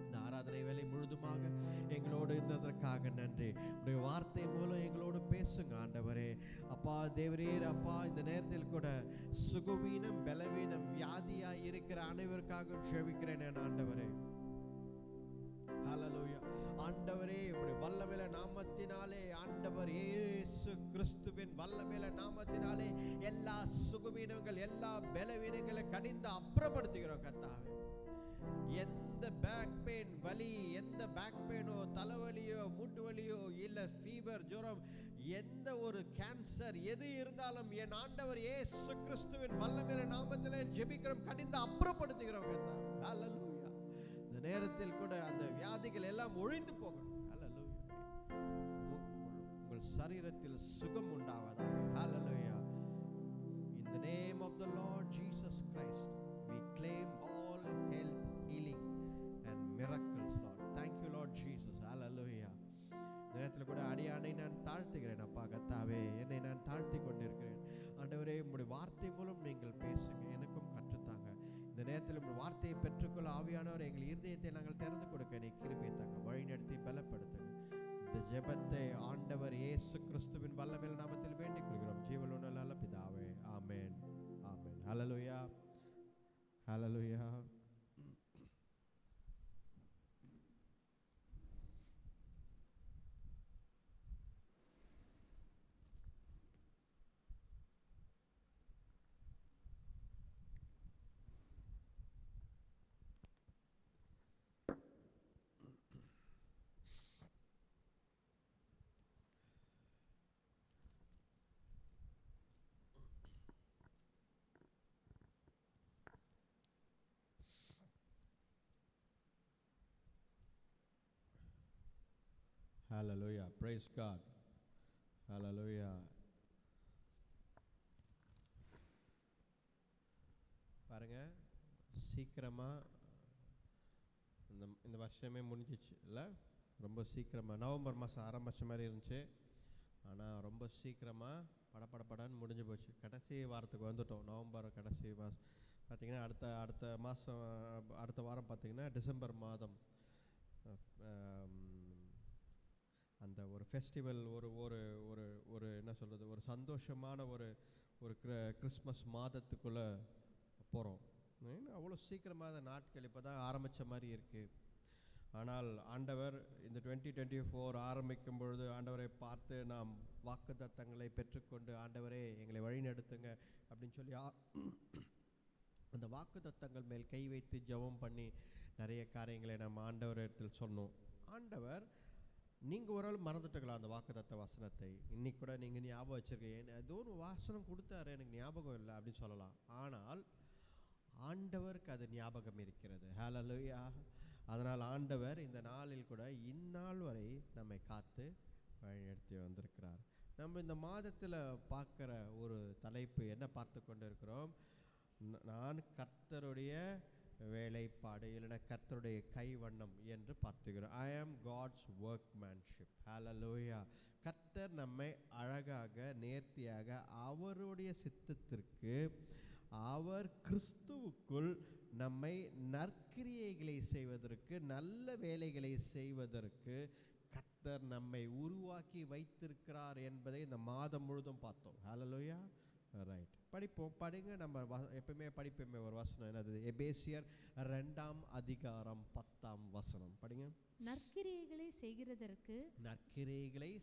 இந்த ஆராதனை வேலை முழுதுமாக எங்களோடு இருந்ததற்காக நன்றி. உடைய வார்த்தை மூலம் எங்களோடு பேசுங்க ஆண்டவரே. அப்பா தேவரீர், அப்பா இந்த நேரத்தில் கூட சுகவீனம், பலவீனம், வியாதியாய் இருக்கிற அனைவருக்காக ஜெபிக்கிறேன் ஆண்டவரே. ஹல்லேலூயா. ஆண்டவரே, உம்முடைய வல்லமையுள்ள நாமத்தினாலே, ஆண்டவர் இயேசு கிறிஸ்துவின் வல்லமையுள்ள நாமத்தினாலே எல்லா சுகவீனங்கள், எல்லா பலவீனங்களை கடிந்து அப்புறப்படுத்துகிறோம் கர்த்தாவே. எந்த பேக் பெயின் வலி, எந்த பேக் பெயினோ, தலைவலியோ, மூட்டு வலியோ, இல்ல ஃபீவர், ஜுரம், எந்த ஒரு கேன்சர் எது இருந்தாலும் என் ஆண்டவர் இயேசு கிறிஸ்துவின் வல்லமையுள்ள நாமத்திலே ஜெபிக்கிறோம், கடிந்து அப்புறப்படுத்துகிறோம் கர்த்தாவே. ஹல்லேலூயா. இந்த நேரத்தில் கூட அந்த வியாதிகள் எல்லாம் ஒழிந்து போகணும். ஹல்லேலூயா. உங்கள் சரீரத்தில் சுகம் உண்டாவதாக. ஹல்லேலூயா. In the name of the Lord Jesus Christ, we claim all health, healing and miracles, Lord. Thank you, Lord Jesus. Hallelujah. இந்த நேரத்தில் கூட அடியானை நான் தாழ்த்துகிறேன் அப்பா கர்த்தாவே. என்னை நான் தாழ்த்தி கொண்டிருக்கிறேன் ஆண்டவரே. உம்முடைய வார்த்தை மூலம் நீங்கள் பேசுங்க, எனக்கும் கற்றுத்தாங்க. இந்த நேரத்தில் உங்கள் வார்த்தையை பெற்றுக்கொள்ள ஆவியானவர் எங்கள் இருதயத்தை நாங்கள் திறந்து கொடுக்க நீ கிருபை தாங்க, வழிநடத்தி பலப்படுத்துங்க. இந்த ஜெபத்தை ஆண்டவர் இயேசு கிறிஸ்துவின் வல்லமையுள்ள நாமத்தில் வேண்டிக் கொள்கிறோம் ஜீவனுள்ள நல்ல பிதாவே. ஆமென். ஆமென். ஹல்லேலூயா. ஹல்லேலூயா. Hallelujah. Praise God. Hallelujah. பாருங்க, சீக்கிரமா இந்த வருஷமே முடிஞ்சிச்சு இல்லை? ரொம்ப சீக்கிரமாக நவம்பர் மாதம் ஆரம்பித்த மாதிரி இருந்துச்சு, ஆனால் ரொம்ப சீக்கிரமாக படன்னு முடிஞ்சு போச்சு. கடைசி வாரத்துக்கு வந்துட்டோம். நவம்பர் கடைசி மாதம் பார்த்திங்கன்னா அடுத்த மாதம், அடுத்த வாரம் பார்த்திங்கன்னா டிசம்பர் மாதம் அந்த ஒரு ஃபெஸ்டிவல், ஒரு ஒரு ஒரு ஒரு என்ன சொல்கிறது, ஒரு சந்தோஷமான ஒரு ஒரு கிறிஸ்மஸ் மாதத்துக்குள்ளே போகிறோம். அவ்வளோ சீக்கிரமாக நாட்கள் இப்போ தான் ஆரம்பித்த மாதிரி இருக்குது. ஆனால் ஆண்டவர் இந்த 2024 ஆரம்பிக்கும் பொழுது ஆண்டவரை பார்த்து நாம் வாக்குத்தத்தங்களை பெற்றுக்கொண்டு, ஆண்டவரே எங்களை வழிநடத்துங்க அப்படின்னு சொல்லி அந்த வாக்குத்தத்தங்கள் மேல் கை வைத்து ஜெபம் பண்ணி நிறைய காரியங்களை நம்ம ஆண்டவரிடத்தில் சொன்னோம். ஆண்டவர், நீங்கள் ஒரு ஆள் மறந்துட்டுக்கலாம் அந்த வாக்குத்தத்த வசனத்தை. இன்னைக்கு கூட நீங்கள் ஞாபகம் வச்சுருக்கீங்க, ஏதோ ஒரு வாசனம் கொடுத்தாரு எனக்கு ஞாபகம் இல்லை அப்படின்னு சொல்லலாம். ஆனால் ஆண்டவருக்கு அது ஞாபகம் இருக்கிறது. ஹல்லேலூயா. அதனால் ஆண்டவர் இந்த நாளில் கூட இந்நாள் வரை நம்மை காத்து வழிநடத்தி வந்திருக்கிறார். நம்ம இந்த மாதத்தில் பார்க்குற ஒரு தலைப்பு என்ன பார்த்து கொண்டு இருக்கிறோம்? நான் கர்த்தருடைய வேலைப்பாடு, இல்லைன்னா கர்த்தருடைய கைவண்ணம் என்று பார்த்துக்கிறோம். ஐ ஆம் காட்ஸ் ஒர்க்மேன்ஷிப். ஹல்லேலூயா. கர்த்தர் நம்மை அழகாக நேர்த்தியாக அவருடைய சித்தத்திற்கு, அவர் கிறிஸ்துவுக்குள் நம்மை நற்கிரியைகளை செய்வதற்கு, நல்ல வேலைகளை செய்வதற்கு கர்த்தர் நம்மை உருவாக்கி வைத்திருக்கிறார் என்பதை இந்த மாதம் முழுதும் பார்த்தோம். ஹல்லேலூயா. ரைட், படிப்போம். படிங்க. நம்ம எப்பவுமே படிப்போமே ஒரு வசனம், என்னது? எபேசியர் 2ஆம் அதிகாரம் 10ஆம் வசனம் படிங்க. நற்கிரியைகளை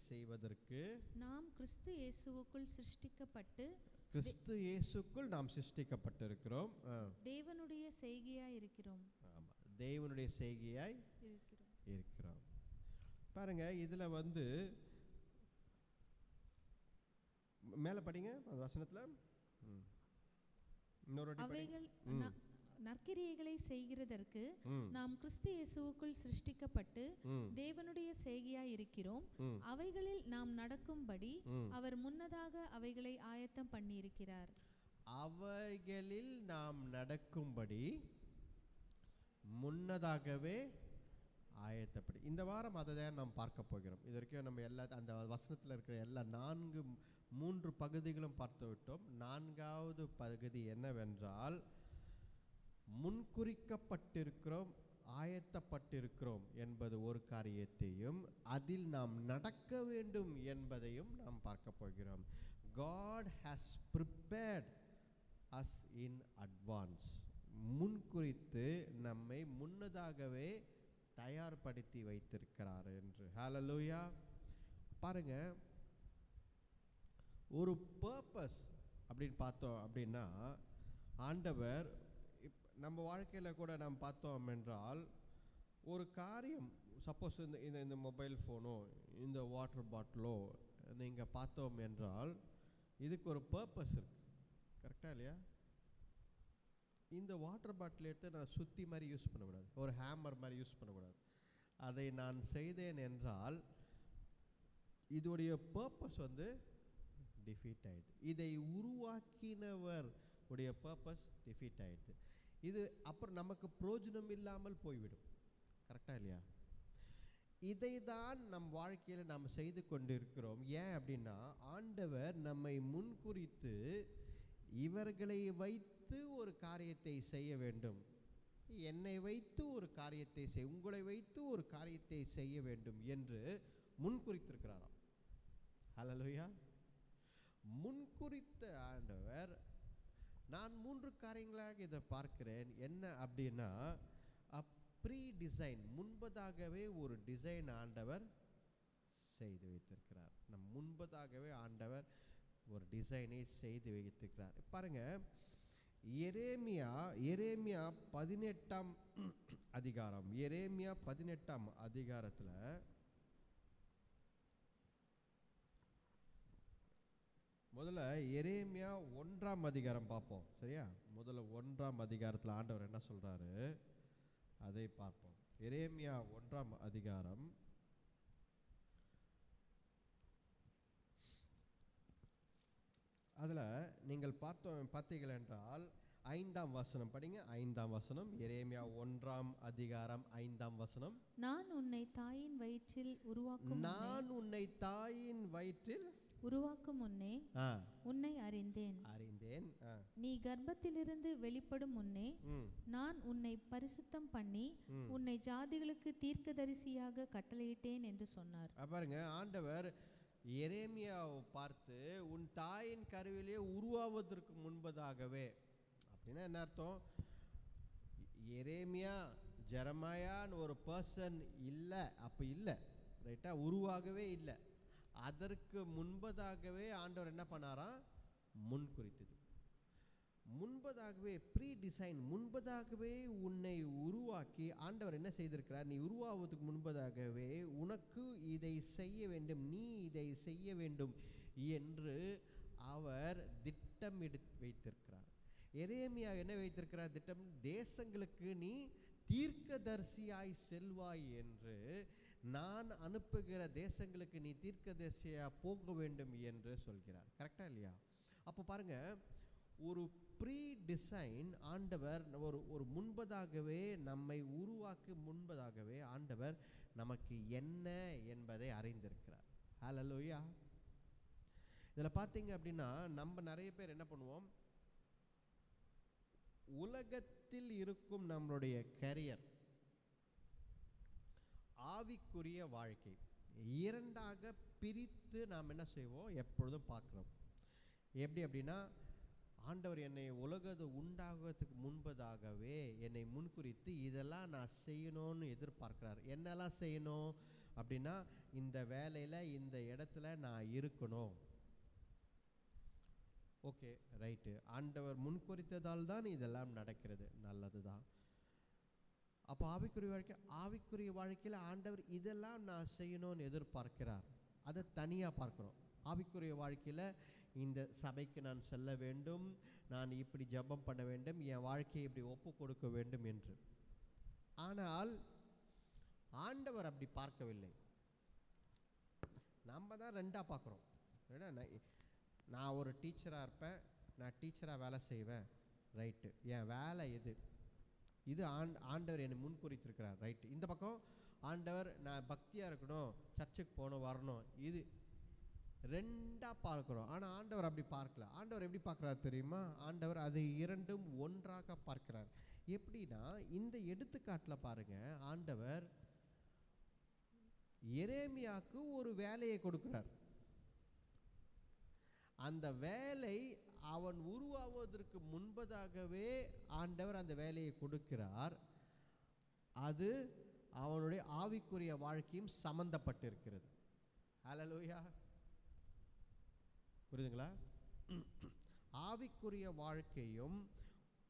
செய்வதற்கு நாம் கிறிஸ்து இயேசுக்குள் நாம் சிருஷ்டிக்கப்பட்டிருக்கிறோம். தேவனுடைய செய்கையாய் இருக்கிறோம். ஆமாம். தேவனுடைய செய்கையாய் இருக்கிறோம். பாருங்க, இதுல மேல படிங்க அந்த வசனத்துல. இன்னொரு வாட்டி படிங்க. அவைகள் நற்கிரியைகளை செய்கிறதற்கு நாம் கிறிஸ்து இயேசுவுக்குள் சிருஷ்டிக்கப்பட்டு தேவனுடைய செய்கையாய் இருக்கிறோம். அவைகளில் நாம் நடக்கும்படி அவர் முன்னதாக அவைகளை ஆயத்தம் பண்ணியிருக்கிறார். அவைகளில் நாம் நடக்கும்படி முன்னதாகவே ஆயத்தப்படி. இந்த வாரம் அதை தான் நாம் பார்க்க போகிறோம். இது வரைக்கும் நம்ம அந்த வசனத்தில் இருக்கிற எல்லா 3 பகுதிகளும் பார்த்து விட்டோம். 4வது பகுதி என்னவென்றால், முன்குறிக்கப்பட்டிருக்கிறோம், ஆயத்தப்பட்டிருக்கிறோம் என்பது ஒரு காரியத்தையும், அதில் நாம் நடக்க வேண்டும் என்பதையும் நாம் பார்க்க போகிறோம். God has prepared us in advance. முன்குறித்து நம்மை முன்னதாகவே தயார்படுத்தி வைத்திருக்கிறார் என்று. ஹல்லேலூயா. பாருங்க, ஒரு பர்பஸ் அப்படின்னு பார்த்தோம் அப்படின்னா, ஆண்டவர் நம்ம வாழ்க்கையில் கூட நாம் பார்த்தோம் என்றால், ஒரு காரியம் சப்போஸ் இந்த மொபைல் ஃபோனோ இந்த வாட்டர் பாட்டிலோ நீங்கள் பார்த்தோம் என்றால், இதுக்கு ஒரு பர்பஸ் இருக்கு. கரெக்டாக இல்லையா? இந்த வாட்டர் பாட்டில் எடுத்து நான் சுற்றி மாதிரி யூஸ் பண்ணக்கூடாது, ஒரு ஹேமர் மாதிரி யூஸ் பண்ணக்கூடாது. அதை நான் செய்தேன் என்றால் இதோடைய பர்பஸ் டிஃபீட் ஆயிடுது. இதை உருவாக்கினவர் உடைய பர்பஸ் டிஃபீட் ஆயிடுது. இது அப்புறம் நமக்கு பிரயோஜனம் இல்லாமல் போய்விடும். கரெக்டாக இல்லையா? இதை தான் நம் வாழ்க்கையில் நாம் செய்து கொண்டிருக்கிறோம். ஏன் அப்படின்னா, ஆண்டவர் நம்மை முன்குறித்து இவர்களை வைத்து ஒரு காரியத்தை செய்ய வேண்டும், என்னை வைத்து ஒரு காரியத்தை உங்களை வைத்து ஒரு காரியத்தை செய்ய வேண்டும் என்று முன்குறித்திருக்கிறாராம். ஹல்லேலூயா. முன்குறித்த ஆண்டவர், நான் 3 காரியங்களாக இதை பார்க்கிறேன். என்ன அப்படின்னா, ப்ரீ டிசைன், முன்பதாகவே ஒரு டிசைன் ஆண்டவர் செய்து வைத்திருக்கிறார். முன்பதாகவே ஆண்டவர் ஒரு டிசைனை செய்து வைத்திருக்கிறார். பாருங்க, எரேமியா 18ஆம் அதிகாரம், எரேமியா 18ஆம் அதிகாரத்தில் முதல்ல எரேமியா 1ஆம் அதிகாரம் பார்ப்போம். சரியா? முதல்ல 1ஆம் அதிகாரத்தில் ஆண்டவர் என்ன சொல்றாரு அதை பார்ப்போம். எரேமியா 1ஆம் அதிகாரம் அதில் நீங்கள் பார்த்தீர்கள் என்றால் 5ஆம் வசனம் படிங்க. 5ஆம் வசனம், எரேமியா 1ஆம் அதிகாரம் 5ஆம் வசனம். நான் உன்னை தாயின் வயிற்றில் உருவாக்கும் முன்னே உன்னை அறிந்தேன். நீ கர்ப்பத்திலிருந்து வெளிப்படும் முன்னே நான் உன்னை பரிசுத்தம் பண்ணி உன்னை ஜாதிகளுக்கு தீர்க்கதரிசியாக கட்டளையிட்டேன் என்று சொன்னார். பாருங்க, ஆண்டவர் எரேமியாவை பார்த்து, உன் தாயின் கருவிலே உருவாவதற்கு முன்பதாகவே. அப்படின்னா என்ன அர்த்தம்? எரேமியா ஜெரமாயான்னு ஒரு பர்சன் இல்லை, அப்போ இல்லை, ரைட்டா? உருவாகவே இல்லை. அதற்கு முன்பதாகவே ஆண்டவர் என்ன பண்ணாராம்? முன்குறித்தது. முன்பதாகவே ப்ரீ டிசைன், முன்பதாகவே உன்னை உருவாக்கி ஆண்டவர் என்ன செய்திருக்கிறார்? நீ உருவாவதுக்கு முன்பதாகவே உனக்கு இதை செய்ய வேண்டும், நீ இதை செய்ய வேண்டும் என்று அவர் திட்டமிட்டு வைத்திருக்கிறார். எரேமியா என்ன வைத்திருக்கிறார் திட்டம்? தேசங்களுக்கு நீ தீர்க்கதரிசியாய் செல்வாய் என்று, நான் அனுப்புகிற தேசங்களுக்கு நீ தீர்க்கதரிசியாக போக வேண்டும் என்று சொல்கிறார். கரெக்டா இல்லையா? அப்போ பாருங்க, ஒரு ப்ரீ டிசைன் ஆண்டவர் ஒரு முன்பதாகவே நம்மை உருவாக்கி முன்பதாகவே ஆண்டவர் நமக்கு என்ன என்பதை அறிந்திருக்கிறார். ஹல்லேலூயா. இதில் பார்த்தீங்க அப்படின்னா, நம்ம நிறைய பேர் என்ன பண்ணுவோம், உலகத்தில் இருக்கும் நம்மளுடைய கரியர், ஆவிக்குரிய வாழ்க்கை இரண்டாக பிரித்து நாம் என்ன செய்வோம், எப்பொழுதும் பார்க்குறோம். எப்படி அப்படின்னா, ஆண்டவர் என்னை உலகத்தை உண்டாகிறதுக்கு முன்பதாகவே என்னை முன்குறித்து இதெல்லாம் நான் செய்யணும்னு எதிர்பார்க்கிறார். என்னெல்லாம் செய்யணும் அப்படின்னா, இந்த வேலையில் இந்த இடத்துல நான் இருக்கணும். ஓகே, ரைட்டு, ஆண்டவர் முன்குறித்ததால் தான் இதெல்லாம் நடக்கிறது, நல்லது தான். அப்போ ஆவிக்குரிய வாழ்க்கையில் ஆண்டவர் இதெல்லாம் நான் செய்யணும்னு எதிர்பார்க்கிறார். அதை தனியாக பார்க்குறோம். ஆவிக்குரிய வாழ்க்கையில் இந்த சபைக்கு நான் செல்ல வேண்டும், நான் இப்படி ஜெபம் பண்ண வேண்டும், என் வாழ்க்கையை இப்படி ஒப்பு கொடுக்க வேண்டும் என்று. ஆனால் ஆண்டவர் அப்படி பார்க்கவில்லை. நம்ம தான் ரெண்டாக பார்க்குறோம். நான் ஒரு டீச்சராக இருப்பேன், நான் டீச்சராக வேலை செய்வேன், ரைட்டு, என் வேலை இது ஆண்டவர் என்னை முன்குறித்திருக்கிறார், ரைட்டு. இந்த பக்கம் ஆண்டவர் நான் பக்தியாக இருக்கணும், சர்ச்சுக்கு போகணும், வரணும், இது ரெண்டாக பார்க்குறோம். ஆனால் ஆண்டவர் அப்படி பார்க்கல. ஆண்டவர் எப்படி பார்க்குறார் தெரியுமா? ஆண்டவர் அது இரண்டும் ஒன்றாக பார்க்கிறார். எப்படின்னா, இந்த எடுத்துக்காட்டில் பாருங்க, ஆண்டவர் எரேமியாவுக்கு ஒரு வேலையை கொடுக்கிறார். அந்த வேலை அவன் உருவாவதற்கு முன்பதாகவே ஆண்டவர் அந்த வேலையை கொடுக்கிறார். அது அவனுடைய ஆவிக்குரிய வாழ்க்கையும் சம்பந்தப்பட்டிருக்கிறது. ஹல்லேலூயா, புரியுதுங்களா? ஆவிக்குரிய வாழ்க்கையும்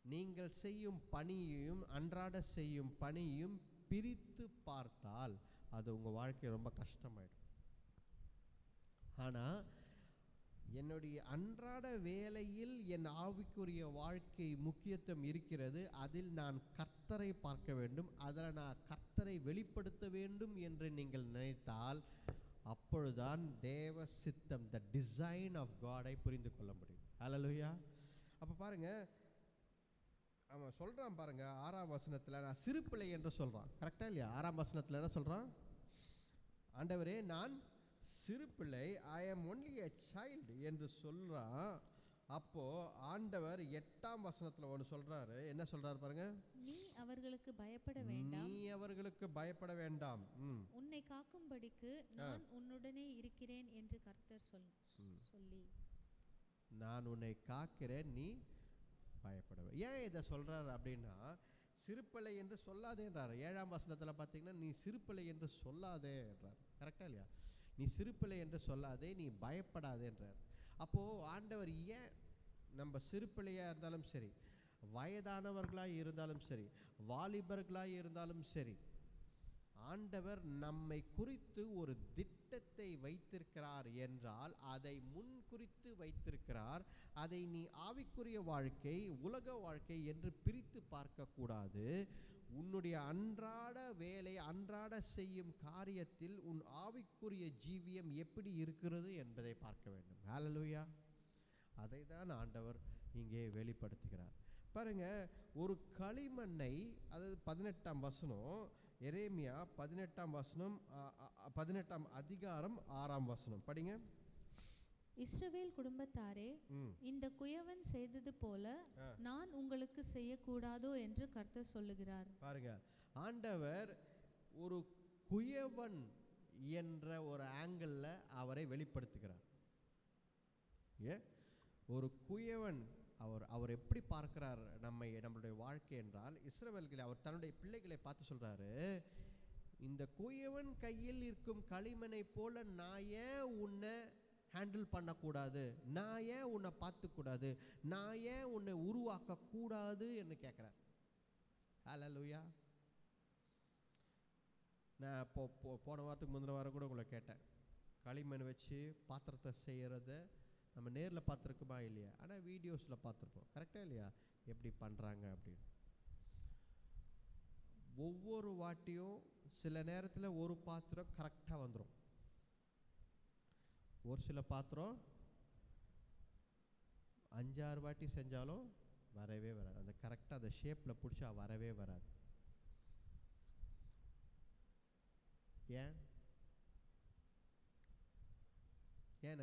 நீங்கள் செய்யும் பணியையும் அன்றாட செய்யும் பணியும் பிரித்து பார்த்தால் அது உங்கள் வாழ்க்கை ரொம்ப கஷ்டமாயிடும். ஆனால் என்னுடைய அன்றாட வேலையில் என் ஆவிக்குரிய வாழ்க்கை முக்கியத்துவம் இருக்கிறது, அதில் நான் கர்த்தரை பார்க்க வேண்டும், அதில் நான் கர்த்தரை வெளிப்படுத்த வேண்டும் என்று நீங்கள் நினைத்தால் அப்பொழுதுதான் தேவ சித்தம், த டிசைன் ஆஃப் காடை புரிந்து கொள்ள முடியும். ஹல்லேலூயா. அப்போ பாருங்க, அவன் சொல்கிறான் பாருங்க, 6ஆம் வசனத்தில் நான் சிறு பிள்ளை என்று சொல்கிறான். கரெக்டாக இல்லையா? 6ஆம் வசனத்தில் என்ன சொல்கிறான்? ஆண்டவரே நான் சிறு பிள்ளை, ஐ ஆம் ஒன்லி எ சைல்டு என்று சொல்கிறான். அப்போ ஆண்டவர் 8ஆம் வசனத்தில் ஒன்று சொல்றாரு. என்ன சொல்றாரு பாருங்க? நீ அவர்களுக்கு பயப்பட வேண்டாம், நீ அவர்களுக்கு பயப்பட வேண்டாம், உன்னை காக்கும்படிக்கு நான் உன்னுடனே இருக்கிறேன் என்று கர்த்தர் சொல்லி, நான் உன்னை காக்கிறேன், நீ பயப்பட. ஏன் இதை சொல்றாரு அப்படின்னா, சிறுப்பிள்ளை என்று சொல்லாதே என்றார். 7ஆம் வசனத்தில் பார்த்தீங்கன்னா, நீ சிறுப்பிள்ளை என்று சொல்லாதே என்றார். கரெக்டா இல்லையா? நீ சிறுப்பிள்ளை என்று சொல்லாதே, நீ பயப்படாதே என்றார். அப்போது ஆண்டவர் ஏன் நம்ம சிறுப்பிள்ளையாக இருந்தாலும் சரி, வயதானவர்களாக இருந்தாலும் சரி, வாலிபர்களாக இருந்தாலும் சரி, ஆண்டவர் நம்மை குறித்து ஒரு திட்டத்தை வைத்திருக்கிறார் என்றால் அதை முன் குறித்து வைத்திருக்கிறார். அதை நீ ஆவிக்குரிய வாழ்க்கை, உலக வாழ்க்கை என்று பிரித்து பார்க்கக்கூடாது. உன்னுடைய அன்றாட வேலை, அன்றாட செய்யும் காரியத்தில் உன் ஆவிக்குரிய ஜீவியம் எப்படி இருக்கிறது என்பதை பார்க்க வேண்டும். ஹல்லேலூயா. அதை தான் ஆண்டவர் இங்கே வெளிப்படுத்துகிறார். பாருங்க, ஒரு களிமண்ணை, அதாவது 18ஆம் வசனம், எரேமியா 18ஆம் வசனம், 18ஆம் அதிகாரம் 6ஆம் வசனம் படிங்க. இஸ்ரவேல் குடும்பத்தாரே, இந்த குயவன் செய்தது போல நான் உங்களுக்கு செய்யக்கூடாதோ என்று கர்த்தர் சொல்லுகிறார். பாருங்க, ஆண்டவர் ஒரு குயவன் என்ற ஒரு ஆங்கிள் அவரை வெளிப்படுத்துகிறார். ஒரு குயவன், அவர் எப்படி பார்க்கிறார் நம்மளுடைய வாழ்க்கை என்றால், இஸ்ரவேல்களை, அவர் தன்னுடைய பிள்ளைகளை பார்த்து சொல்றாரு, இந்த குயவன் கையில் இருக்கும் களிமண்ணை போல நான் ஏன் உன்னை ஹேண்டில் பண்ணக்கூடாது, நான் ஏன் உன்னை பார்த்துக்கூடாது, நான் ஏன் உன்னை உருவாக்க கூடாது என்று கேட்குறார். ஹல்லேலூயா. நான் போன வாரத்துக்கு முந்தின வாரம் கூட உங்களை கேட்டேன், களிமண் வச்சு பாத்திரத்தை செய்கிறத நம்ம நேரில் பார்த்துருக்குமா இல்லையா? ஆனால் வீடியோஸில் பார்த்துருப்போம். கரெக்டாக இல்லையா? எப்படி பண்ணுறாங்க அப்படின்னு. ஒவ்வொரு வாட்டியும் சில நேரத்தில் ஒரு பாத்திரம் கரெக்டாக வந்துடும், ஒரு சில பாத்திரம் 5-6 வாட்டி செஞ்சாலும் வரவே வராது. அந்த கரெக்டாக அந்த ஷேப்பில் பிடிச்சா வரவே வராது. ஏன்